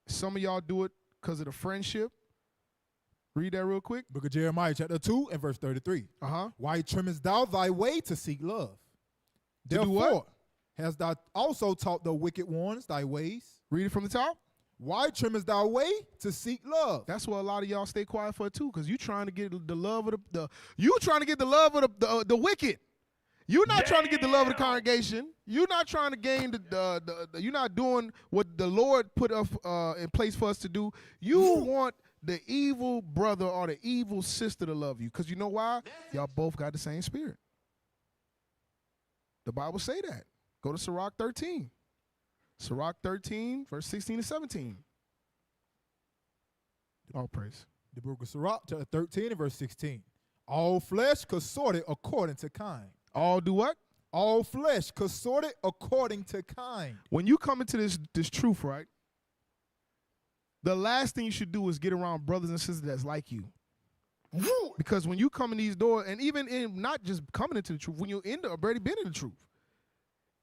Some of y'all do it because of the friendship. Read that real quick.
Book of Jeremiah, chapter 2 and verse 33. Why trimmest thou thy way to seek love?
To do what?
Hast thou also taught the wicked ones thy ways?
Read it from the top.
Why trimmest thou way to seek love?
That's what a lot of y'all stay quiet for too, because you trying to get the love of you trying to get the love of the wicked. You're not trying to get the love of the congregation. You're not trying to gain the you're not doing what the Lord put up in place for us to do. You want the evil brother or the evil sister to love you, because you know why? Y'all both got the same spirit. The Bible say that. Go to Sirach 13. Sirach 13, verse 16 to 17. All praise.
The book of Sirach, chapter 13 and verse 16. All flesh consorted according to kind.
All do what?
All flesh consorted according to kind.
When you come into this truth, right, the last thing you should do is get around brothers and sisters that's like you. Because when you come in these doors, and even in not just coming into the truth, when you're already been in the truth,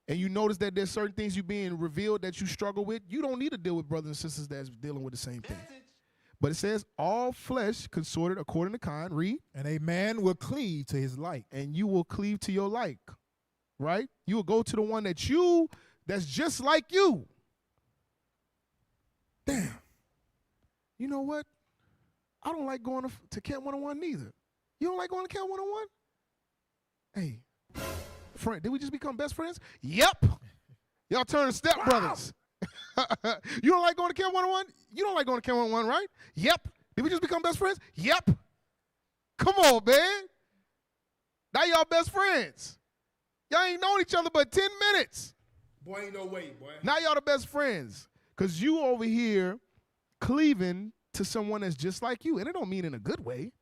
and you notice that there's certain things you being revealed that you struggle with, you don't need to deal with brothers and sisters that's dealing with the same thing. But it says, all flesh consorted according to kind. Read.
And a man will cleave to his like.
And you will cleave to your like. Right? You will go to the one that's just like you. Damn. You know what? I don't like going to Camp 101 neither. You don't like going to Camp 101? Hey, friend, did we just become best friends? Yep. Y'all turn step brothers. You don't like going to Camp 101? You don't like going to Camp 101, right? Yep. Did we just become best friends? Yep. Come on, man. Now y'all best friends. Y'all ain't known each other but 10 minutes.
Boy, ain't no way, boy.
Now y'all the best friends. Because you over here cleaving to someone that's just like you. And it don't mean in a good way.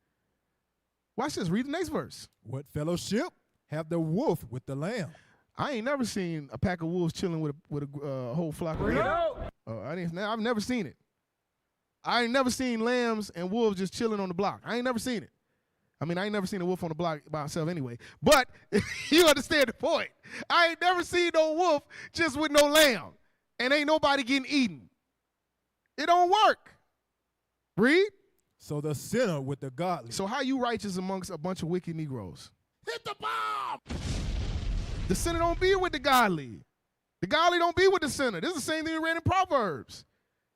Watch this. Read the next verse.
What fellowship have the wolf with the lamb?
I ain't never seen a pack of wolves chilling with a whole flock of lambs. I've never seen it. I ain't never seen lambs and wolves just chilling on the block. I ain't never seen it. I mean, I ain't never seen a wolf on the block by himself anyway. But you understand the point. I ain't never seen no wolf just with no lamb. And ain't nobody getting eaten. It don't work. Read.
So the sinner with the godly.
So how you righteous amongst a bunch of wicked Negroes?
Hit the bomb!
The sinner don't be with the godly. The godly don't be with the sinner. This is the same thing we read in Proverbs.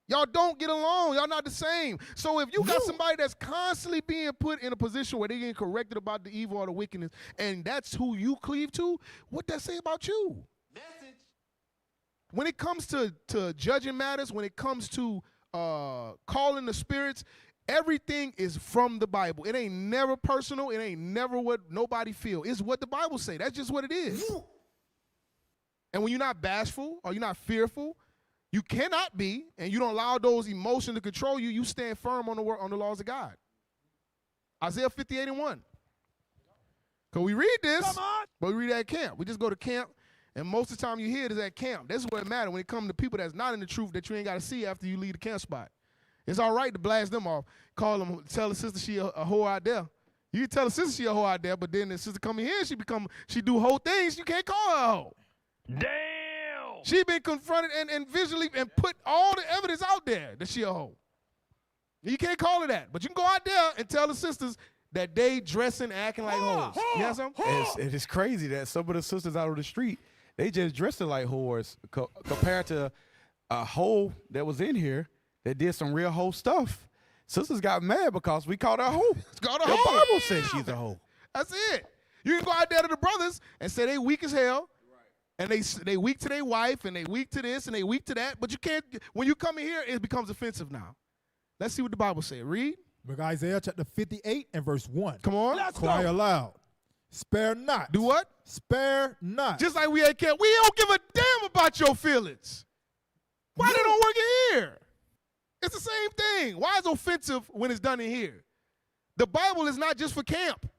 Y'all don't get along. Y'all not the same. So if you got somebody that's constantly being put in a position where they getting corrected about the evil or the wickedness, and that's who you cleave to, what that say about you? Message. When it comes to judging matters, when it comes to calling the spirits, everything is from the Bible. It ain't never personal. It ain't never what nobody feel. It's what the Bible say. That's just what it is. And when you're not bashful or you're not fearful, you cannot be, and you don't allow those emotions to control you, you stand firm on the laws of God. Isaiah 58:1. Because we read this, but we read it at camp. We just go to camp, and most of the time you hear it is at camp. This is what it matters when it comes to people that's not in the truth that you ain't got to see after you leave the camp spot. It's all right to blast them off, call them, tell the sister she a hoe out there. You can tell the sister she a hoe out there, but then the sister come in here, she do whole things, you can't call her a hoe.
Damn!
She been confronted and visually and put all the evidence out there that she a hoe. You can't call her that, but you can go out there and tell the sisters that they dressing and acting like hoes. You know something?
It is crazy that some of the sisters out on the street, they just dressing like whores compared to a hoe that was in here that did some real hoe stuff. Sisters got mad because we called her a hoe.
It's called a
The
hoe.
Bible says she's a hoe.
That's it. You can go out there to the brothers and say they weak as hell. And they weak to their wife, and they weak to this, and they weak to that. But you can't, when you come in here, it becomes offensive now. Let's see what the Bible says. Read.
Book of Isaiah chapter 58 and verse 1.
Come on.
Let's
Cry
go!
aloud. Spare not.
Do what?
Spare not.
Just like we at camp. We don't give a damn about your feelings. Why they don't work in here? It's the same thing. Why is it offensive when it's done in here? The Bible is not just for camp.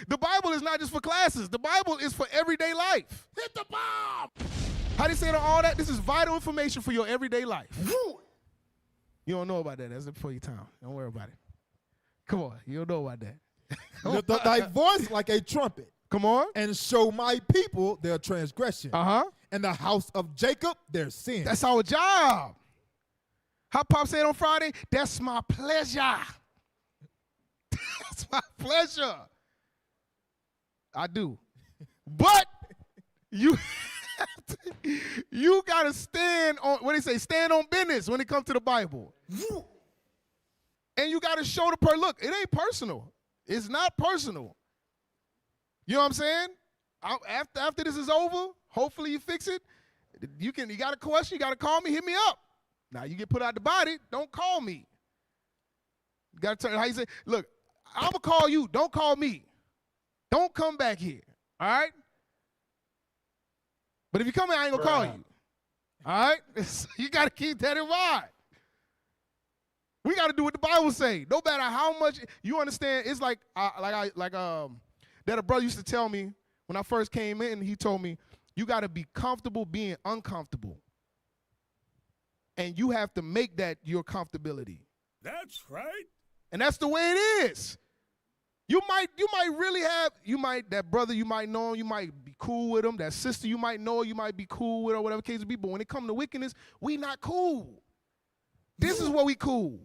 The Bible is not just for classes. The Bible is for everyday life.
Hit the bomb!
How they say to all that? This is vital information for your everyday life. You don't know about that. That's before your time. Don't worry about it. Come on. You don't know about that.
Lift up thy voice like a trumpet.
Come on.
And show my people their transgression. And the house of Jacob their sin.
That's our job. How Pop said on Friday, that's my pleasure. That's my pleasure. I do. But you got to stand on, what do they say, stand on business when it comes to the Bible. And you got to show the person, look, it ain't personal. It's not personal. You know what I'm saying? After this is over, hopefully you fix it. You got a question, you got to call me, hit me up. Now you get put out the body, don't call me. You got to turn, how you say, look, I'm going to call you, don't call me. Don't come back here, all right? But if you come here, I ain't going to call you, all right? You got to keep that in mind. We got to do what the Bible say. No matter how much, you understand, it's like that a brother used to tell me when I first came in, he told me, you got to be comfortable being uncomfortable. And you have to make that your comfortability.
That's right.
And that's the way it is. You might really have, that brother, you might know him, you might be cool with him. That sister, you might know, you might be cool with her, whatever case it be. But when it comes to wickedness, we not cool. This is what we cool.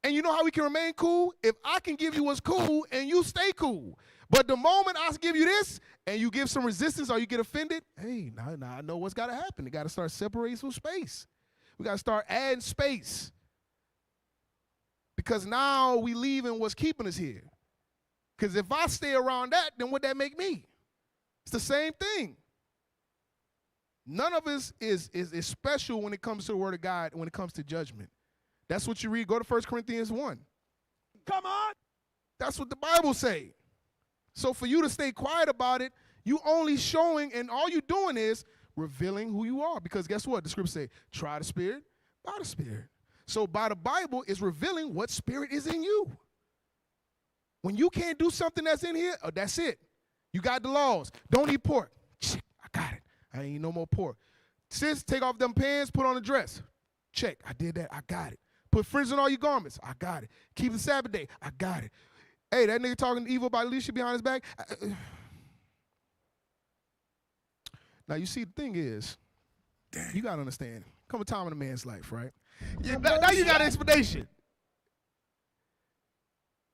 And you know how we can remain cool? If I can give you what's cool and you stay cool. But the moment I give you this and you give some resistance or you get offended, hey, now I know what's got to happen. You got to start separating some space. We got to start adding space. Because now we leaving what's keeping us here. Because if I stay around that, then what that make me? It's the same thing. None of us is special when it comes to the word of God, when it comes to judgment. That's what you read. Go to 1 Corinthians 1.
Come on.
That's what the Bible say. So for you to stay quiet about it, you only showing, and all you doing is revealing who you are. Because guess what? The scripture say, try the spirit by the spirit. So by the Bible is revealing what spirit is in you. When you can't do something that's in here, oh, that's it. You got the laws. Don't eat pork. Check, I got it. I ain't eat no more pork. Sis, take off them pants, put on a dress. Check, I did that. I got it. Put fringes on all your garments. I got it. Keep the Sabbath day. I got it. Hey, that nigga talking evil about leadership behind his back. Now, you see, the thing is, you got to understand, come a time in a man's life, right? Now you got explanation.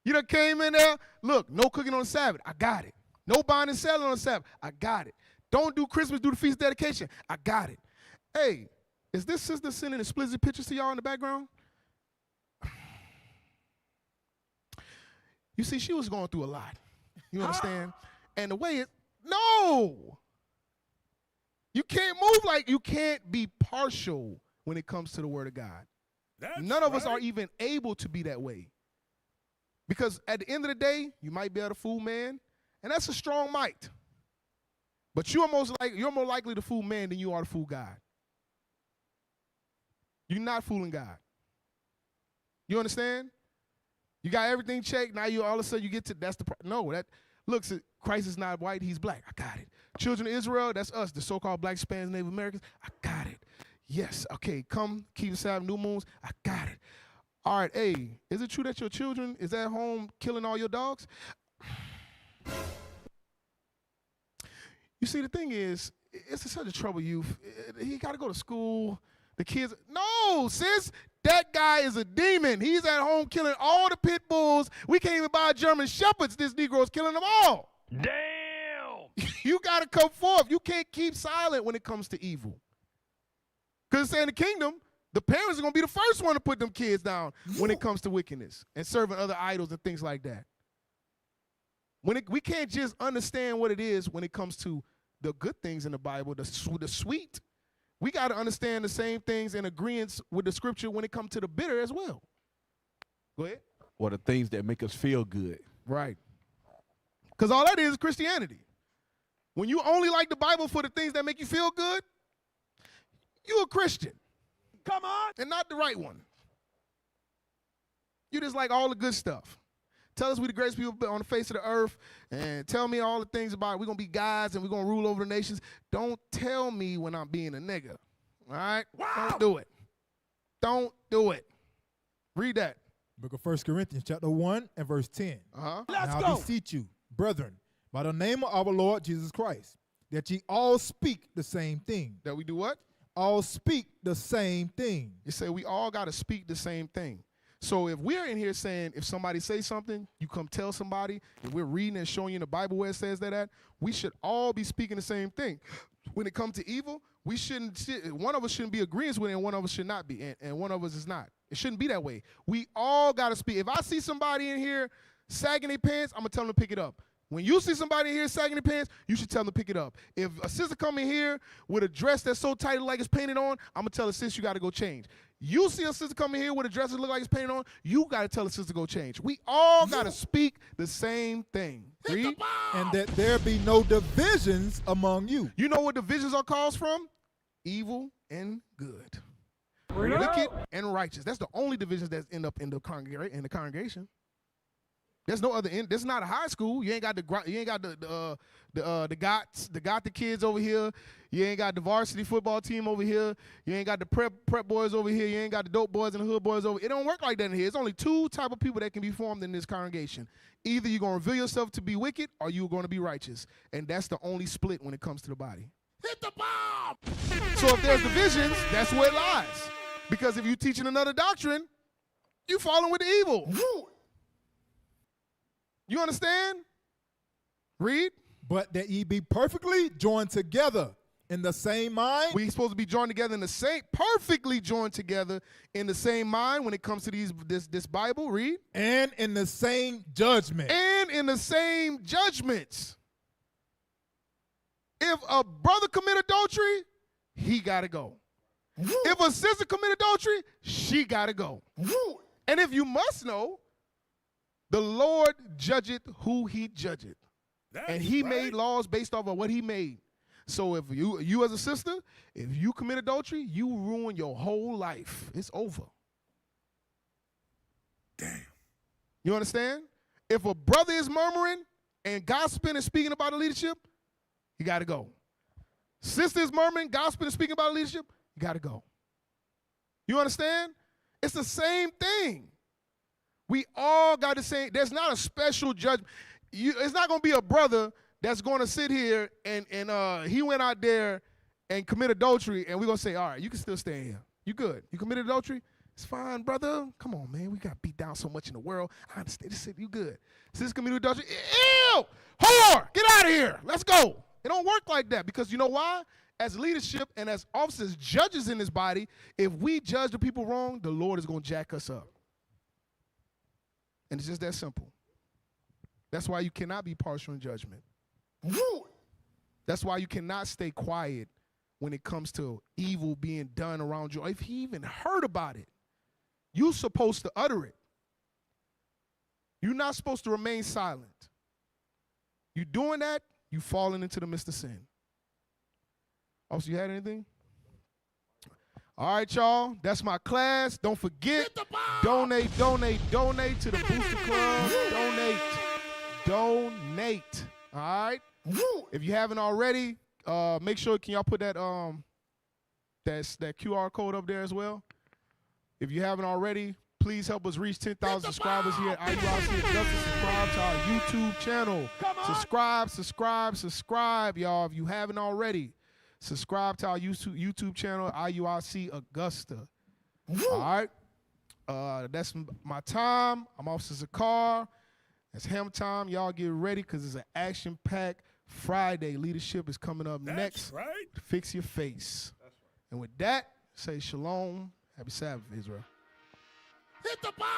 You done came in there, look, no cooking on the Sabbath. I got it. No buying and selling on the Sabbath. I got it. Don't do Christmas, do the feast dedication. I got it. Hey, is this sister sending explicit pictures to y'all in the background? You see, she was going through a lot. You understand? And the way no. You can't move like, you can't be partial when it comes to the word of God. None of us are even able to be that way. Because at the end of the day, you might be able to fool man, and that's a strong might. But you're more likely to fool man than you are to fool God. You're not fooling God. You understand? You got everything checked. Now you all of a sudden you get to looks at Christ is not white, he's black. I got it. Children of Israel, that's us, the so-called black Spanish Native Americans. I got it. Yes, okay, come keep the Sabbath, new moons. I got it. All right, hey, is it true that your children is at home killing all your dogs? You see, the thing is, it's such a trouble youth. He got to go to school. The kids, no, sis, that guy is a demon. He's at home killing all the pit bulls. We can't even buy German shepherds. This Negro's killing them all.
Damn.
You got to come forth. You can't keep silent when it comes to evil. Because it's in the kingdom, the parents are going to be the first one to put them kids down when it comes to wickedness and serving other idols and things like that. We can't just understand what it is when it comes to the good things in the Bible, the sweet. We got to understand the same things in agreement with the scripture when it comes to the bitter as well. Go ahead.
Or the things that make us feel good.
Right. Because all that is Christianity. When you only like the Bible for the things that make you feel good, you're a Christian.
Come on.
And not the right one. You just like all the good stuff. Tell us we the greatest people on the face of the earth, and tell me all the things about we're going to be gods and we're going to rule over the nations. Don't tell me when I'm being a nigga, all right? Wow. Don't do it. Don't do it. Read that.
Book of 1 Corinthians chapter 1 and verse 10.
Let's
go. I beseech you, brethren, by the name of our Lord Jesus Christ, that ye all speak the same thing.
That we do what?
All speak the same thing.
You say we all got to speak the same thing. So if we're in here saying if somebody says something, you come tell somebody, if we're reading and showing you in the Bible where it says that at, we should all be speaking the same thing. When it comes to evil, one of us shouldn't be agreeing with it and one of us should not be, and one of us is not. It shouldn't be that way. We all got to speak. If I see somebody in here sagging their pants, I'm going to tell them to pick it up. When you see somebody in here sagging their pants, you should tell them to pick it up. If a sister come in here with a dress that's so tight like it's painted on, I'm going to tell the sister you got to go change. You see a sister come in here with a dress that look like it's painted on, you got to tell the sister to go change. We all got to speak the same thing. Read.
And that there be no divisions among you.
You know what divisions are caused from? Evil and good. Wicked and righteous. That's the only divisions that end up in the congregation. There's no other end. This is not a high school. You ain't got the kids over here. You ain't got the varsity football team over here. You ain't got the prep boys over here. You ain't got the dope boys and the hood boys over here. It don't work like that in here. It's only two type of people that can be formed in this congregation. Either you're going to reveal yourself to be wicked or you're going to be righteous. And that's the only split when it comes to the body.
Hit the bomb!
So if there's divisions, that's where it lies. Because if you're teaching another doctrine, you falling with the evil. You understand? Read.
But that ye be perfectly joined together in the same mind.
We supposed to be joined together in the same, perfectly joined together in the same mind when it comes to this Bible. Read.
And in the same judgment.
And in the same judgments. If a brother commit adultery, he got to go. If a sister commit adultery, she got to go. And if you must know, the Lord judgeth who he judgeth. And he made laws based off of what he made. So if you as a sister, if you commit adultery, you ruin your whole life. It's over.
Damn.
You understand? If a brother is murmuring and gossiping and speaking about the leadership, you got to go. Sister is murmuring, gossiping and speaking about the leadership, you got to go. You understand? It's the same thing. We all got the same. There's not a special judgment. It's not going to be a brother that's going to sit here and he went out there and commit adultery, and we're going to say, all right, you can still stay in here. You good. You committed adultery? It's fine, brother. Come on, man. We got beat down so much in the world. I understand. This you good. Sis committed adultery. Ew! Whore! Get out of here. Let's go. It don't work like that because you know why? As leadership and as officers, judges in this body, if we judge the people wrong, the Lord is going to jack us up. And it's just that simple. That's why you cannot be partial in judgment. That's why you cannot stay quiet when it comes to evil being done around you. If he even heard about it, you're supposed to utter it. You're not supposed to remain silent. You doing that, you falling into the midst of sin. Also, you had anything? All right, y'all. That's my class. Don't forget, donate to the Booster Club. Donate. All right? If you haven't already, make sure, can y'all put that that QR code up there as well? If you haven't already, please help us reach 10,000 subscribers here at IUIC. Subscribe to our YouTube channel. Subscribe, y'all. If you haven't already, subscribe to our YouTube channel, IUIC Augusta. All right? That's my time. I'm Officer Zakar. It's Hammer Time. Y'all get ready because it's an action-packed Friday. Leadership is coming up next.
Right.
Fix your face. That's right. And with that, say shalom. Happy Sabbath, Israel.
Hit the bomb!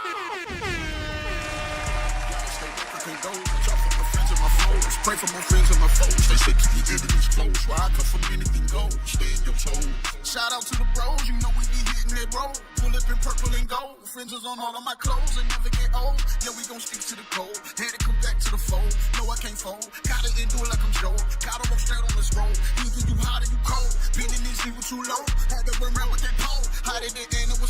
Pray for my friends and my foes. They say keep your enemies close. Where I come from, anything goes. Stay in your toes. Shout out to the bros, you know we be hitting that road. Pull up in purple and gold. Fringes on all of my clothes and never get old. Yeah, we gon' stick to the code. Had to come back to the fold. No, I can't fold. Gotta endure like I'm Joe. Gotta walk straight on this road. Either you hot or you cold. Been in this evil too low. Had to run around with that pole. Hotter than it was.